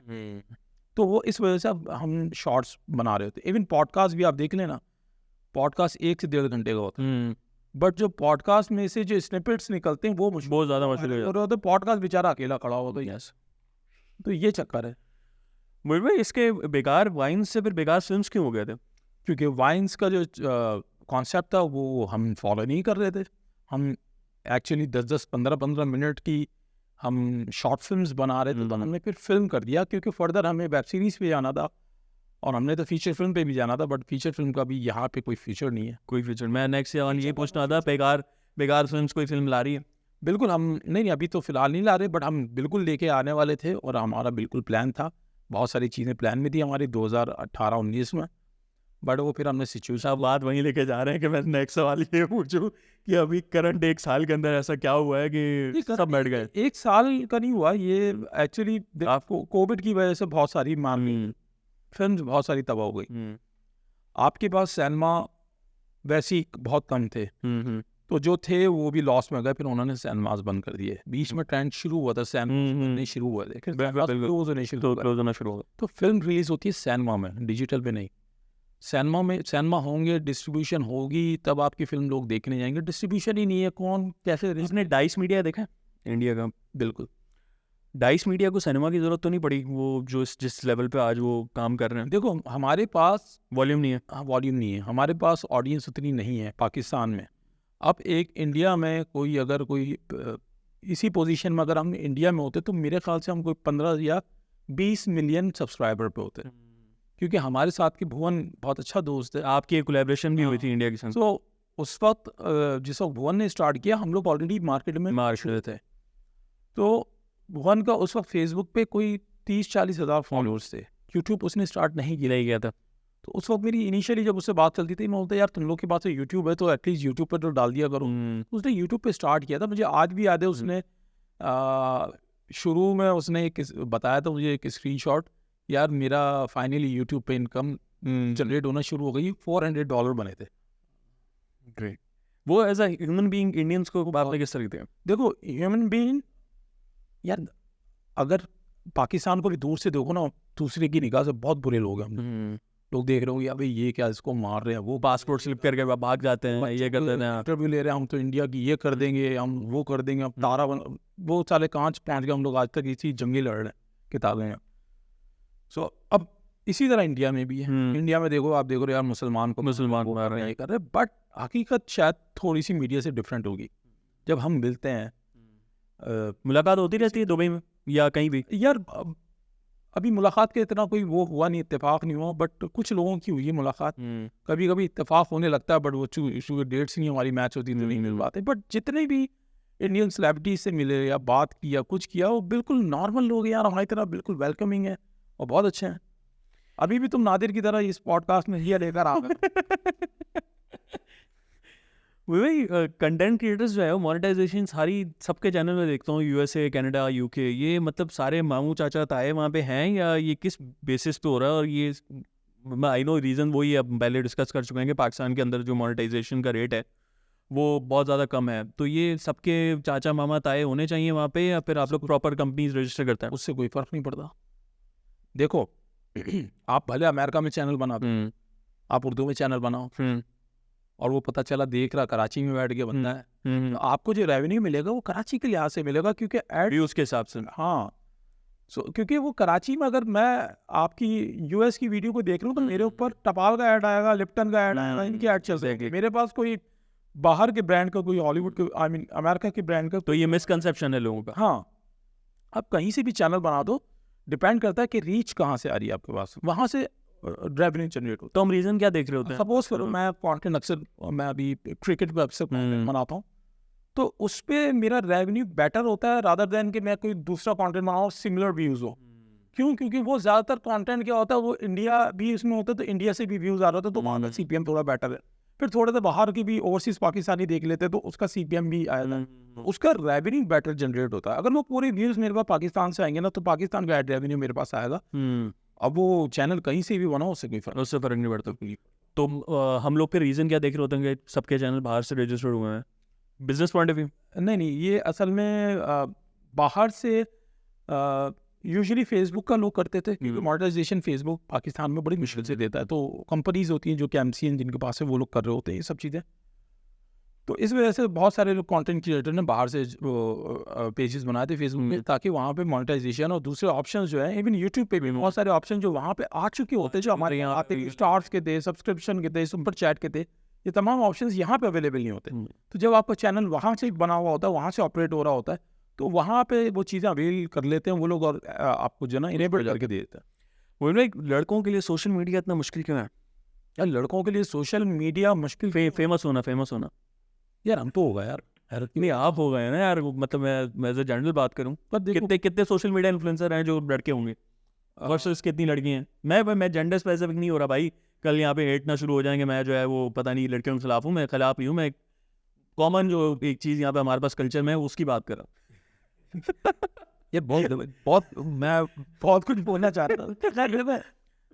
तो वो इस वजह से अब हम शॉर्ट्स बना रहे होते हैं। इवन पॉडकास्ट भी आप देख लेना, पॉडकास्ट 1 से 1.5 घंटे का होता है, बट जो पॉडकास्ट में से जो स्निपेट्स निकलते हैं वो बहुत ज़्यादा मुश्किल है। और पॉडकास्ट बेचारा अकेला खड़ा होता है। यस, तो ये चक्कर है। मुझे भाई इसके बेकार वाइन्स से फिर बेकार फिल्म्स क्यों हो गए थे? क्योंकि वाइन्स का जो कॉन्सेप्ट था वो हम फॉलो नहीं कर रहे थे। हम एक्चुअली 10-10, 15-15 मिनट की हम शॉर्ट फिल्म्स बना रहे थे, तो हमने फिर फिल्म कर दिया, क्योंकि फर्दर हमें वेब सीरीज़ पे जाना था और हमने तो फीचर फिल्म पे भी जाना था, बट फीचर फिल्म का भी यहाँ पे कोई फीचर नहीं है। कोई फीचर मैं नेक्स्ट ये पूछना था, बेकार फिल्म्स कोई फिल्म ला रही है? बिल्कुल हम नहीं अभी तो फ़िलहाल नहीं ला रहे, बट हम बिल्कुल लेके आने वाले थे और हमारा बिल्कुल प्लान था। बहुत सारी चीज़ें प्लान में थी हमारी 2018-19 में, बट वो फिर हमने सिचुएशन। आप बात वहीं लेके जा रहे हैं कि मैं नेक्स्ट सवाल ये पूछूं कि अभी करंट 1 साल के अंदर ऐसा क्या हुआ है कि सब बैठ गए? 1 साल का नहीं हुआ ये, एक्चुअली आपको कोविड की वजह से बहुत सारी फिल्म्स बहुत सारी तबाह हो गई। आपके पास सिनेमा वैसे ही बहुत कम थे, तो जो थे वो भी लॉस में गए, फिर उन्होंने सिनेमास बंद कर दिए। बीच में ट्रेंड शुरू हुआ था, सिनेमा नहीं शुरू हुआ था, क्लोज होना शुरू हुआ। तो फिल्म रिलीज होती है सिनेमा में, डिजिटल पे नहीं। सिनेमा होंगे, डिस्ट्रीब्यूशन होगी, तब आपकी फिल्म लोग देखने जाएंगे। डिस्ट्रीब्यूशन ही नहीं है, कौन कैसे? इसने डाइस मीडिया देखा है इंडिया का? बिल्कुल, डाइस मीडिया को सिनेमा की जरूरत तो नहीं पड़ी, वो जो जिस लेवल पे आज वो काम कर रहे हैं। देखो हमारे पास वॉल्यूम नहीं है। वॉल्यूम नहीं है, हमारे पास ऑडियंस उतनी नहीं है पाकिस्तान में। अब एक इंडिया में कोई अगर कोई इसी पोजीशन में अगर हम इंडिया में होते तो मेरे ख्याल से हम कोई 15 या 20 मिलियन सब्सक्राइबर पे होते, क्योंकि हमारे साथ के भुवन बहुत अच्छा दोस्त है। आपकी एक कोलैबोरेशन भी हुई थी इंडिया के साथ। तो उस वक्त जिस वक्त भुवन ने स्टार्ट किया, हम लोग ऑलरेडी मार्केट में थे। तो भुवन का उस वक्त फेसबुक पे कोई 30-40 हज़ार फॉलोअर्स थे। यूट्यूब उसने स्टार्ट नहीं किया था। तो उस वक्त मेरी इनिशियली जब उससे बात चलती थी, मैं बोलता यार तुम लोग के पास तो यूट्यूब है, तो एटलीस्ट यूट्यूब पर तो डाल दिया करो। उसने यूट्यूब पे स्टार्ट किया था। मुझे आज भी याद है, उसने शुरू में उसने बताया था मुझे एक स्क्रीनशॉट, यार मेरा फाइनली यूट्यूब पे इनकम जनरेट होना शुरू हो गई, $400 बने थे। ग्रेट। वो as a human being Indians को आपने किस तरह देखा? देखो ह्यूमन बीइंग, यार अगर पाकिस्तान को भी दूर से देखो ना, दूसरे की निगाह से बहुत बुरे लोग हैं हम। लोग देख रहे होंगे अभी ये क्या, इसको मार रहे हैं, वो पासपोर्ट स्लिप करके भाग जाते हैं, ये कर देते हैं, इंटरव्यू ले रहे हैं, हम तो इंडिया की ये कर देंगे, हम वो कर देंगे, हम तारा वो साले कांच पहुंच गए, हम लोग आज तक इसी जंगी लड़ रहे हैं, किताबें हैं। सो अब इसी तरह इंडिया में भी है। इंडिया में देखो, आप देखो यार मुसलमान को मार रहे हैं, कर रहे हैं, बट हकीकत शायद थोड़ी सी मीडिया से डिफरेंट होगी। जब हम मिलते हैं, मुलाकात होती रहती है दुबई में या कहीं भी। यार अभी मुलाकात के इतना कोई वो हुआ नहीं, इत्तेफाक नहीं हुआ, बट कुछ लोगों की हुई है मुलाकात। कभी कभी इत्तेफाक होने लगता है, बट वो डेट्स नहीं हमारी मैच होती, तो नहीं मिल पाते। बट जितने भी इंडियन सेलिब्रिटीज से मिले या बात किया, कुछ किया, वो बिल्कुल नॉर्मल लोग हैं यार, हमारी तरह बिल्कुल वेलकमिंग है और बहुत अच्छे हैं। अभी भी तुम नादिर की तरह इस पॉडकास्ट में ये लेकर आ गए। वही कंटेंट क्रिएटर्स जो है वो मोनेटाइजेशन सारी सबके चैनल में देखता हूँ, यूएसए, कनाडा, यूके, ये मतलब सारे मामू चाचा ताए वहाँ पे हैं, या ये किस बेसिस पे हो रहा है? और ये आई नो रीज़न वही है, अब पहले डिस्कस कर चुके हैं कि पाकिस्तान के अंदर जो मोनेटाइजेशन का रेट है वो बहुत ज़्यादा कम है। तो ये सबके चाचा मामा ताए होने चाहिए वहाँ पे, या फिर आप लोग प्रॉपर कंपनीज रजिस्टर करते हैं? उससे कोई फ़र्क नहीं पड़ता। देखो आप भले अमेरिका में चैनल बना दो, आप उर्दू में चैनल बनाओ, और वो पता चला देख रहा कराची में बैठ के बनता है, तो आपको जो रेवेन्यू मिलेगा वो कराची के लिहाज से मिलेगा, क्योंकि एड व्यूज़ के हिसाब से। हाँ, क्योंकि वो कराची में अगर मैं आपकी यूएस की वीडियो को देख रहा हूँ तो मेरे ऊपर टपाल का ऐड आएगा, लिप्टन का ऐड आएगा, इनके ऐड चल रहे हैं। मेरे पास कोई बाहर के ब्रांड का, कोई हॉलीवुड के, आई मीन अमेरिका के ब्रांड का, तो ये मिसकंसेप्शन है लोगों का। हाँ, आप कहीं से भी चैनल बना दो, डिपेंड करता है कि रीच कहाँ से आ रही है आपके पास, वहाँ से रेवेन्यू जनरेट होता तो हम रीज़न क्या देख रहे होते है। हैं? सपोज करो मैं कंटेंट अक्सर, मैं अभी क्रिकेट पे अक्सर कंटेंट बनाता हूँ, तो उस पर मेरा रेवेन्यू बेटर होता है रादर देन कि मैं कोई दूसरा कंटेंट बनाऊँ सिमिलर व्यूज़ हो। क्यों? क्योंकि वो ज़्यादातर कंटेंट क्या होता है, वो इंडिया भी इसमें होता है, तो इंडिया से भी व्यूज़ आ रहे होते हैं, तो वहाँ का CPM थोड़ा बेटर है। फिर थोड़े से बाहर की भी ओवरसीज़ पाकिस्तानी देख लेते हैं, तो उसका CPM भी आया है, उसका रेवेन्यू बेटर जनरेट होता है। अगर वो पूरे व्यूज़ मेरे पास पाकिस्तान से आएंगे ना, तो पाकिस्तान का एड रेवेन्यू मेरे पास आएगा। अब वो चैनल कहीं से भी बना, उससे कोई फर्क, उससे फ़र्क नहीं पड़ता। तो हम लोग के रीज़न क्या देख रहे होते हैं कि सबके चैनल बाहर से रजिस्टर्ड हुए हैं? Business point of view? नहीं, ये असल में बाहर से यूजुअली फेसबुक का लोग करते थे, क्योंकि मोनेटाइजेशन फेसबुक पाकिस्तान में बड़ी मुश्किल से देता है, तो कंपनीज होती हैं जो कि MCN जिनके पास है वो लोग कर रहे होते हैं ये सब चीज़ें। तो इस वजह से बहुत सारे लोग कंटेंट क्रिएटर ने बाहर से पेजेस बनाए थे फेसबुक पे, ताकि वहाँ पे मोनेटाइजेशन और दूसरे ऑप्शंस जो हैं, इवन यूट्यूब पे भी बहुत सारे ऑप्शन जो वहाँ पे आ चुके होते हैं, जो हमारे यहाँ आते, स्टार्स के थे, सब्सक्रिप्शन के थे, सुपर चैट के थे, ये तमाम ऑप्शंस यहाँ पे अवेलेबल नहीं होते। तो जब आपका चैनल वहाँ से बना हुआ होता है, वहाँ से ऑपरेट हो रहा होता है, तो वहाँ पे वो चीज़ें अवेल कर लेते हैं वो लोग, और आपको जो ना इनेबल करके दे देते हैं। वो लड़कों के लिए सोशल मीडिया इतना मुश्किल क्यों है? यार लड़कों के लिए सोशल मीडिया मुश्किल, फेमस होना यार हम तो होगा यार, नहीं आप हो गए ना यार, मतलब मैं एज ए जनरल बात करूं, पर कितने सोशल मीडिया इन्फ्लुएंसर हैं जो लड़के होंगे वर्सेस कितनी लड़की हैं? मैं जेंडर स्पेसिफिक नहीं हो रहा भाई, कल यहाँ पे हेट ना शुरू हो जाएंगे, मैं जो है वो पता नहीं लड़कियों के खिलाफ हूँ, मैं खिलाफ ही हूँ, मैं कॉमन जो एक चीज़ यहाँ पे हमारे पास कल्चर में है उसकी बात कर रहा हूँ। ये बहुत मैं बहुत कुछ बोलना चाह रहा था।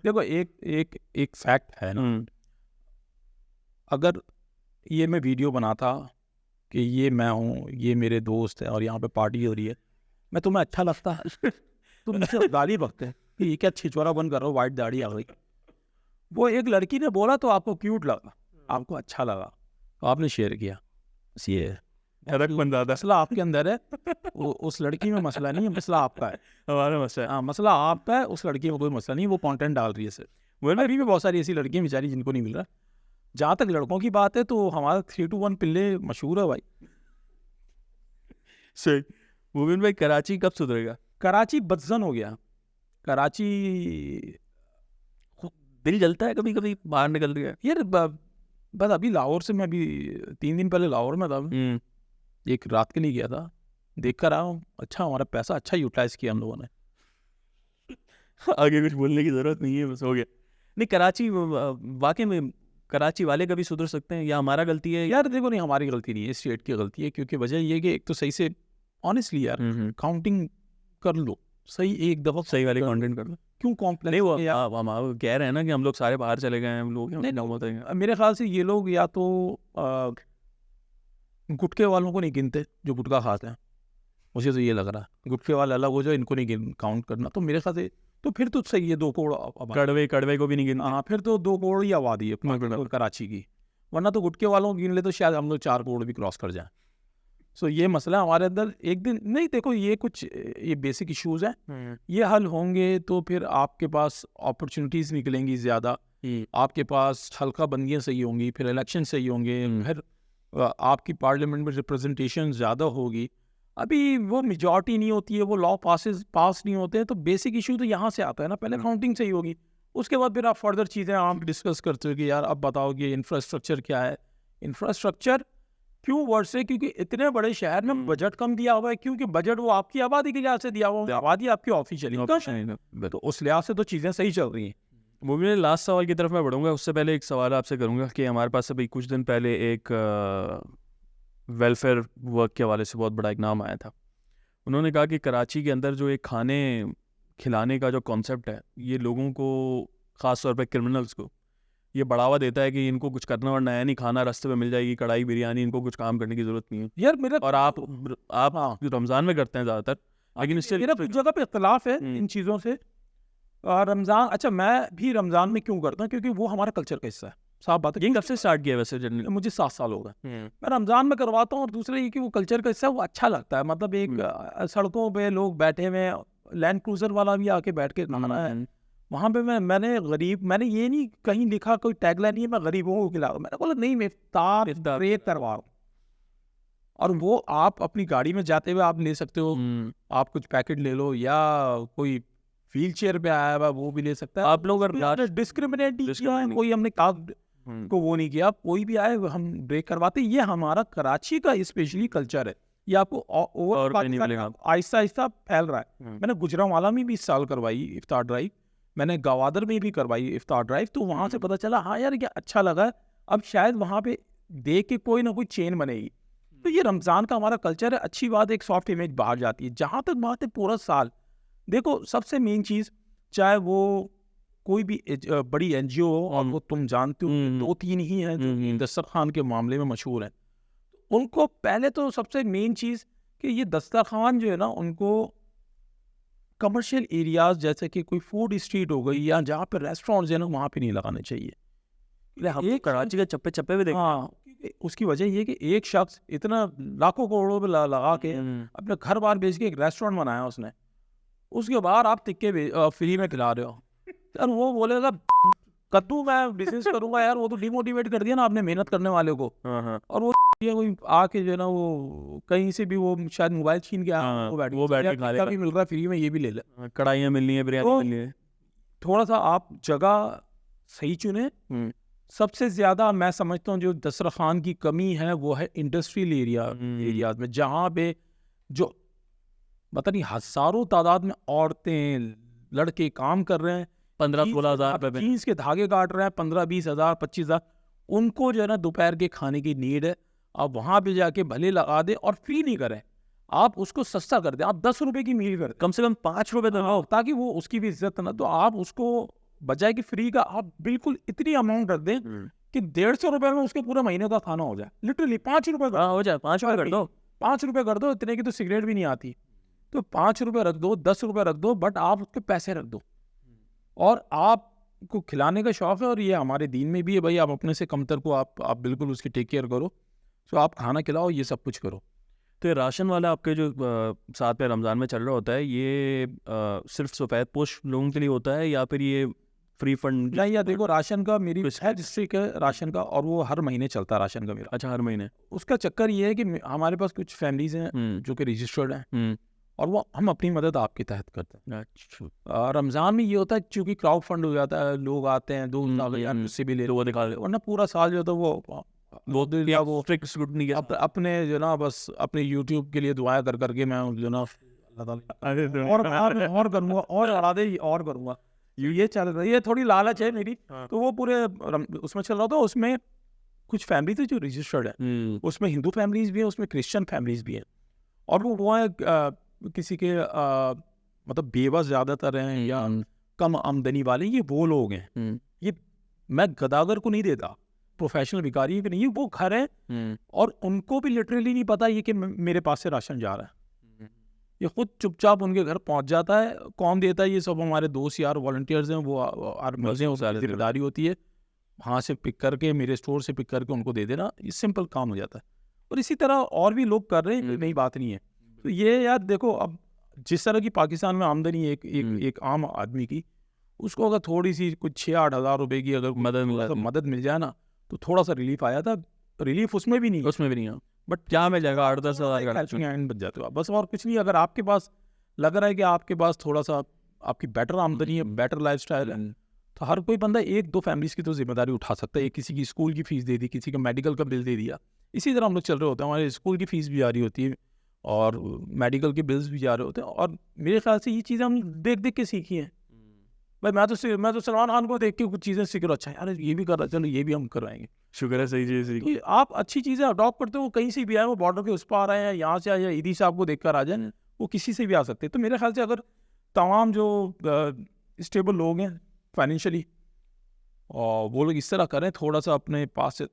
देखो एक फैक्ट है ना, अगर ये मैं वीडियो बनाता कि ये मैं हूँ, ये मेरे दोस्त है और यहाँ पे पार्टी हो रही है, मैं तुम्हें अच्छा लगता है? तुम मुझसे गाली बकते हैं कि ये क्या छिछोरा बन कर रहा हो, वाइट दाढ़ी आ गई। वो एक लड़की ने बोला तो आपको क्यूट लगा, आपको अच्छा लगा, तो आपने शेयर किया, बस ये है। मसला आपके अंदर है, उस लड़की में मसला नहीं है, मसला आपका है, हमारा मसला है। हाँ, मसला आपका है, उस लड़की में कोई मसला नहीं, वो कंटेंट डाल रही है सिर्फ। वो अभी भी बहुत सारी ऐसी लड़कियां बेचारी जिनको नहीं मिल रहा। जहाँ तक लड़कों की बात है तो हमारा 3 to 1 पिल्ले मशहूर है भाई। सही। मुबिन भाई कराची कब सुधरेगा? कराची बदजन हो गया। कराची दिल जलता है कभी कभी बाहर निकल रही है यार। बस अभी लाहौर से मैं अभी 3 दिन पहले लाहौर में था, एक रात के लिए गया था, देख कर आया हूँ। अच्छा, हमारा पैसा अच्छा यूटिलाइज किया हम लोगों ने। आगे कुछ बोलने की जरूरत नहीं है, बस हो गया। नहीं, कराची वाकई में कराची वाले कभी सुधर सकते हैं या हमारा गलती है? यार देखो, नहीं हमारी गलती नहीं है, स्टेट की गलती है। क्योंकि वजह ये कि एक तो सही से ऑनेस्टली यार काउंटिंग कर लो, सही एक दफा सही वाले कंटेंट कर लो। क्यों कॉम्प्लेक्स? नहीं, वो हम कह रहे हैं ना कि हम लोग सारे बाहर चले गए हैं, हम लोग नहीं, मेरे ख्याल से ये लोग या तो गुटके वालों को नहीं गिनते जो गुटखा खाते हैं, मुझे तो ये लग रहा है। गुटके वाले अलग हो जाए, इनको नहीं काउंट करना, तो मेरे ख्याल से तो फिर तो सही है। 2 करोड़ कड़वे को भी नहीं गिनते। हाँ, फिर तो 2 करोड़ ही आबादी है कराची की, वरना तो गुटके वालों को गिन ले तो शायद हम लोग 4 करोड़ भी क्रॉस कर जाएं। सो ये मसला हमारे अंदर एक दिन नहीं। देखो, ये कुछ ये बेसिक इश्यूज हैं, ये हल होंगे तो फिर आपके पास अपॉर्चुनिटीज़ निकलेंगी ज़्यादा, आपके पास हल्का बंदियाँ सही होंगी, फिर इलेक्शन सही होंगे, फिर आपकी पार्लियामेंट में रिप्रेजेंटेशन ज़्यादा होगी। अभी वो मेजॉरिटी नहीं होती है, वो लॉ पास नहीं होते हैं, तो बेसिक इशू तो यहाँ से आता है ना। पहले काउंटिंग सही होगी, उसके बाद फिर आप फर्दर चीज़ें आप डिस्कस करते हो कि यार अब बताओ कि इंफ्रास्ट्रक्चर क्या है। इंफ्रास्ट्रक्चर क्यों वर्ड से? क्योंकि इतने बड़े शहर में बजट कम दिया हुआ है, क्योंकि बजट वो आपकी आबादी के लिहाज से दिया हुआ है, आबादी आपकी ऑफिशियली, तो उस लिहाज से तो चीज़ें सही चल रही हैं। वो मेरे लास्ट सवाल की तरफ मैं बढ़ूंगा, उससे पहले एक सवाल आपसे करूंगा कि हमारे पास अभी कुछ दिन पहले एक वेलफेयर वर्क के हवाले से बहुत बड़ा एक नाम आया था। उन्होंने कहा कि कराची के अंदर जो एक खाने खिलाने का जो कॉन्सेप्ट है, ये लोगों को, ख़ास तौर पे क्रिमिनल्स को, ये बढ़ावा देता है कि इनको कुछ करना और नया नहीं, खाना रास्ते में मिल जाएगी, कढ़ाई बिरयानी, इनको कुछ काम करने की ज़रूरत नहीं है। यार मेरा और आप हाँ रमज़ान में करते हैं ज़्यादातर, लेकिन इससे मेरा कुछ जगह पे इख्तलाफ है इन चीज़ों से। रमज़ान, अच्छा मैं भी रमज़ान में क्यों करता हूँ, क्योंकि वो हमारा कल्चर का हिस्सा है, साफ बात है। ये कब से स्टार्ट किया वैसे जनरली? मुझे 7 साल हो गए, मैं रमज़ान में करवाता हूँ। और दूसरा ये कि वो कल्चर का हिस्सा है, वो अच्छा लगता है। मतलब एक सड़कों पे लोग बैठे हुए हैं, लैंड क्रूज़र वाला भी आके बैठ के खाना है वहाँ पे। मैंने ये नहीं कहीं लिखा, कोई टैगलाइन नहीं है मैं गरीबों को खिला, मैंने बोला नहीं, मैं इफ्तार प्रे करवा रहा हूँ। और वो आप अपनी गाड़ी में जाते हुए आप ले सकते हो, आप कुछ पैकेट ले लो, या कोई व्हील चेयर पे आया हुआ वो भी ले सकता है। आप लोग अगर डिस्क्रिमिनेट नहीं किया, कोई हमने कास्ट को वो नहीं किया, कोई भी आए हम ब्रेक करवाते। ये हमारा कराची का स्पेशली कल्चर है, ये आपको ओवर आहिस्ता आहिस्ता फैल रहा है। मैंने गुजरांवाला में भी इस साल करवाई इफ्तार ड्राइव, मैंने गवादर में भी करवाई इफ्तार ड्राइव, तो वहाँ से पता चला हाँ यार ये अच्छा लगा। अब शायद वहाँ पे देख के कोई ना कोई चेन बनेगी। तो ये रमज़ान का हमारा कल्चर है, अच्छी बात, एक सॉफ्ट इमेज बाहर जाती है। जहाँ तक बात है पूरा साल, देखो सबसे मेन चीज़, चाहे वो कोई भी बड़ी NGO हो, और वो तुम जानते हो 2-3 ही हैं जो दस्तरखान के मामले में मशहूर हैं, उनको पहले तो सबसे मेन चीज़ कि ये दस्तरखान जो है ना, उनको कमर्शियल एरियाज जैसे कि कोई फूड स्ट्रीट हो गई, या जहाँ पे रेस्टोरेंट्स है ना, वहाँ पे नहीं लगाने चाहिए। एक कराची के चप्पे चप्पे में देखा। हाँ, उसकी वजह ये कि एक शख्स इतना लाखों करोड़ों में लगा के अपने घर बार बेच के एक रेस्टोरेंट बनाया उसने, उसके बाद आप टिक्के फ्री में खिला रहे हो। यार वो बोलेगा कद्दू मैं बिजनेस करूंगा, यार वो तो डिमोटिवेट कर दिया ना आपने मेहनत करने वाले को। और वो ये कोई आके जो है ना, वो कहीं से भी वो शायद मोबाइल छीन के वो बैठ के खा लेगा, भी मिल रहा है फ्री में, ये भी ले ले, कढ़ाइयाँ मिलनी है, बिरयानी मिलनी है। थोड़ा सा आप जगह सही चुने। सबसे ज्यादा मैं समझता हूँ जो दस्तरखान की कमी है वो है इंडस्ट्रियल एरियाज में, जहाँ पे जो पता नहीं हजारों तादाद में औरतें लड़के काम कर रहे हैं, 15-16 हज़ार जीन्स के धागे काट रहे हैं, 15-20 हज़ार 25 हज़ार, उनको जो है ना दोपहर के खाने की नीड है। आप वहाँ पे जाके भले लगा दें और फ्री नहीं करें, आप उसको सस्ता कर दें, आप 10 रुपए की मील कर दें, कम से कम 5 रुपए लगाओ, ताकि वो उसकी भी इज्जत ना। तो आप उसको बजाय कि फ्री का आप बिल्कुल इतनी अमाउंट रख दें कि 150 रुपए में उसके पूरे महीने का खाना हो जाए। लिटरली 5 रुपए हो जाए, 5 रुपए कर दो, 5 रुपए कर दो, इतने की तो सिगरेट भी नहीं आती। तो 5 रुपए रख दो, 10 रुपए रख दो, बट आप उसके पैसे रख दो। और आपको खिलाने का शौक है, और ये हमारे दीन में भी है भाई, आप अपने से कमतर को आप बिल्कुल उसकी टेक केयर करो, तो आप खाना खिलाओ, ये सब कुछ करो। तो ये राशन वाला आपके जो साथ में रमज़ान में चल रहा होता है, ये सिर्फ सफ़ेद पोश लोगों के लिए होता है, या फिर ये फ्री फंड? नहीं यार देखो, राशन का मेरी है डिस्ट्रिक्ट है राशन का, और वो हर महीने चलता है राशन का मेरा। अच्छा, हर महीने? उसका चक्कर ये है कि हमारे पास कुछ फैमिलीज हैं जो कि रजिस्टर्ड हैं, और वो हम अपनी मदद आपके तहत करते हैं। अच्छा, रमज़ान में ये होता है चूँकि क्राउड फंड हो जाता है, लोग आते हैं, 2 साल से भी ले वो दिखा दे, वरना पूरा साल जो था वो स्ट्रिक्ट स्क्रूटनी के अपने जो ना बस अपने YouTube के लिए दुआएं कर करके मैं जो ना और करूँगा, और बढ़ा दे और करूँगा, ये चल रहा है, ये थोड़ी लालच है मेरी। तो वो पूरे उसमें चल रहा था। उसमें कुछ फैमिली थी जो रजिस्टर्ड है, उसमें हिंदू फैमिलीज भी हैं, उसमें क्रिश्चियन फैमिलीज भी हैं, और वो है किसी के मतलब बेबस ज़्यादातर हैं या कम आमदनी वाले, ये वो लोग हैं। ये मैं गदागर को नहीं देता, प्रोफेशनल भिखारी भी नहीं, वो घर है और उनको भी लिटरली नहीं पता ये कि मेरे पास से राशन जा रहा है। ये खुद चुपचाप उनके घर पहुंच जाता है। कौन देता है? ये सब हमारे दोस्त यार वॉलंटियर्स हैं, वो जिम्मेदारी होती है वहाँ से पिक करके, मेरे स्टोर से पिक करके उनको दे देना, ये सिंपल काम हो जाता है। और इसी तरह और भी लोग कर रहे हैं, नई बात नहीं है। तो ये यार देखो, अब जिस तरह की पाकिस्तान में आमदनी एक आम आदमी की, उसको अगर थोड़ी सी कुछ 6-8 हज़ार रुपए की अगर मदद मिल जाए ना, तो थोड़ा सा रिलीफ आया था। रिलीफ उसमें भी नहीं, बट क्या मिल जाएगा? 8-10 हज़ार बच जाते हो आप, बस और कुछ नहीं। अगर आपके पास लग रहा है कि आपके पास थोड़ा सा आपकी बेटर आमदनी है, बेटर लाइफस्टाइल है, तो हर कोई बंदा 1-2 फैमिलीज की तो जिम्मेदारी उठा सकता है। किसी की स्कूल की फीस दे दी, किसी का मेडिकल का बिल दे दिया। इसी तरह हम लोग चल रहे होते हैं, हमारे स्कूल की फीस भी जा रही होती है और मेडिकल के बिल्स भी जा रहे होते हैं। और मेरे ख्याल से ये चीज़ें हम देख देख के सीखी हैं। भाई मैं तो सलमान खान को देख के कुछ चीज़ें सीख रहा, अच्छा यार ये भी कर रहा, चलो ये भी हम करवाएंगे। शुक्र है सही चीज़ सीख। कि आप अच्छी चीज़ें अडॉप्ट करते हो, कहीं से भी आए, वो बॉर्डर के उस पार आ रहे हैं, यहाँ से आए या ईदी साहब को देखकर आ जाए, वो किसी से भी आ सकते हैं। तो मेरे ख्याल से अगर तमाम जो स्टेबल लोग हैं फाइनेंशियली, और वो लोग इस तरह करें, थोड़ा सा अपने पास से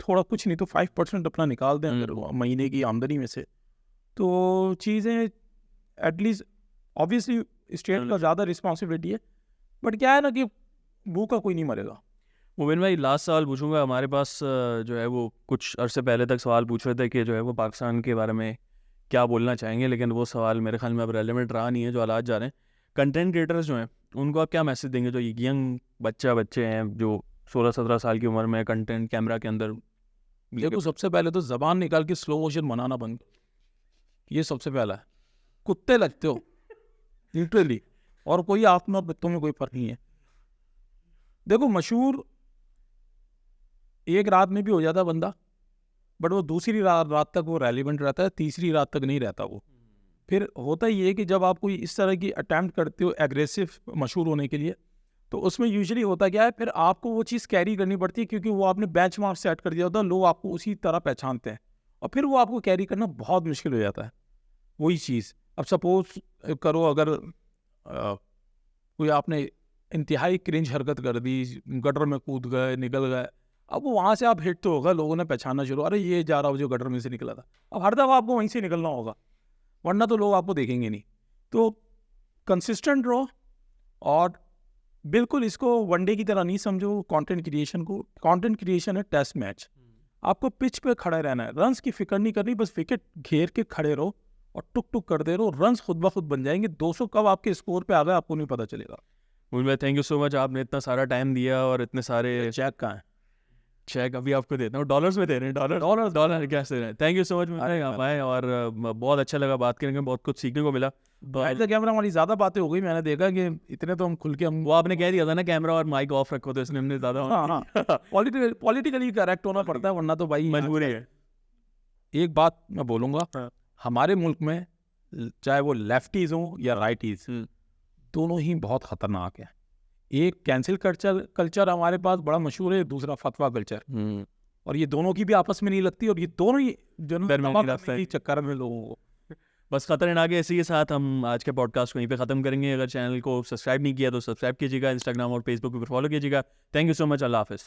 थोड़ा कुछ नहीं तो 5% अपना निकाल दें अगर महीने की आमदनी में से, तो चीज़ें एटलीस्ट, ऑब्वियसली स्टेट का ज़्यादा रिस्पॉन्सिबिलिटी है, बट क्या है ना कि भूखा कोई नहीं मरेगा। मोमिन भाई लास्ट सवाल पूछूंगा। हमारे पास जो है वो कुछ अरसे पहले तक सवाल पूछ रहे थे कि जो है वो पाकिस्तान के बारे में क्या बोलना चाहेंगे, लेकिन वो सवाल मेरे ख्याल में अब रेलेवेंट रहा नहीं है जो हालात जा रहे हैं। कंटेंट क्रिएटर्स जो हैं उनको आप क्या मैसेज देंगे, जो यंग बच्चे हैं जो 16-17 साल की उम्र में कंटेंट कैमरा के अंदर? देखो, सबसे पहले तो जबान निकाल के स्लो मोशन बनाना बंद, ये सबसे पहला है। कुत्ते लगते हो लिटरली, और कोई आत्मा बच्चों में कोई फर्क नहीं है। देखो, मशहूर एक रात में भी हो जाता बंदा, बट वो दूसरी रात तक वो रेलिवेंट रहता है, तीसरी रात तक नहीं रहता वो। फिर होता ये है कि जब आप कोई इस तरह की अटैम्प्ट करते हो एग्रेसिव मशहूर होने के लिए, तो उसमें यूजुअली होता क्या है, फिर आपको वो चीज़ कैरी करनी पड़ती है, क्योंकि वो आपने बेंचमार्क सेट कर दिया होता है, लोग आपको उसी तरह पहचानते हैं, और फिर वो आपको कैरी करना बहुत मुश्किल हो जाता है वही चीज़। अब सपोज करो, अगर कोई आपने इंतहाई क्रिंज हरकत कर दी, गटर में कूद गए, निकल गए, अब वो वहाँ से आप हिट तो होगा, लोगों ने पहचानना शुरू, अरे ये जा रहा हो जो गटर में से निकला था। अब हर दफ़ा आपको वहीं से निकलना होगा, वरना तो लोग आपको देखेंगे नहीं। तो कंसिस्टेंट रहो, और बिल्कुल इसको वनडे की तरह नहीं समझो कंटेंट क्रिएशन को। कंटेंट क्रिएशन है टेस्ट मैच, आपको पिच पे खड़े रहना है, रन्स की फिक्र नहीं करनी, बस विकेट घेर के खड़े रहो और टुक टुक करते रहो, रन्स खुद ब खुद बन जाएंगे। 200 कब आपके स्कोर पे आ गए आपको नहीं पता चलेगा। मोमिन भाई थैंक यू सो मच, आपने इतना सारा टाइम दिया और इतने सारे चेक कहाँ है? चेक अभी आपको देता हूँ, डॉलर्स में दे रहे हैं, डॉलर कैसे दे रहे हैं। थैंक यू सो मच मुझे आप आए, और बहुत अच्छा लगा बात करने में, बहुत कुछ सीखने को मिला। कैमरा हमारी ज़्यादा बातें हो गई, मैंने देखा कि इतने तो हम खुल के हम वो आपने कह दिया था ना कैमरा और माइक ऑफ रखो, तो इसने हमने ज़्यादा हाँ पॉलिटिकली करेक्ट होना पड़ता है, वरना तो भाई मजबूरी है। एक बात मैं बोलूँगा, हाँ। हमारे मुल्क में चाहे वो लेफ्टीज हों या राइटीज, दोनों ही बहुत खतरनाक है। एक कैंसिल कल्चर हमारे पास बड़ा मशहूर है, दूसरा फतवा कल्चर, और ये दोनों की भी आपस में नहीं लगती, और ये दोनों ही चक्कर में लोगों को बस खतरनाक है। इसी के साथ हम आज के पॉडकास्ट को यहीं पे ख़त्म करेंगे। अगर चैनल को सब्सक्राइब नहीं किया तो सब्सक्राइब कीजिएगा, इंस्टाग्राम और फेसबुक पर फॉलो कीजिएगा। थैंक यू सो मच, अल्लाह हाफिज़।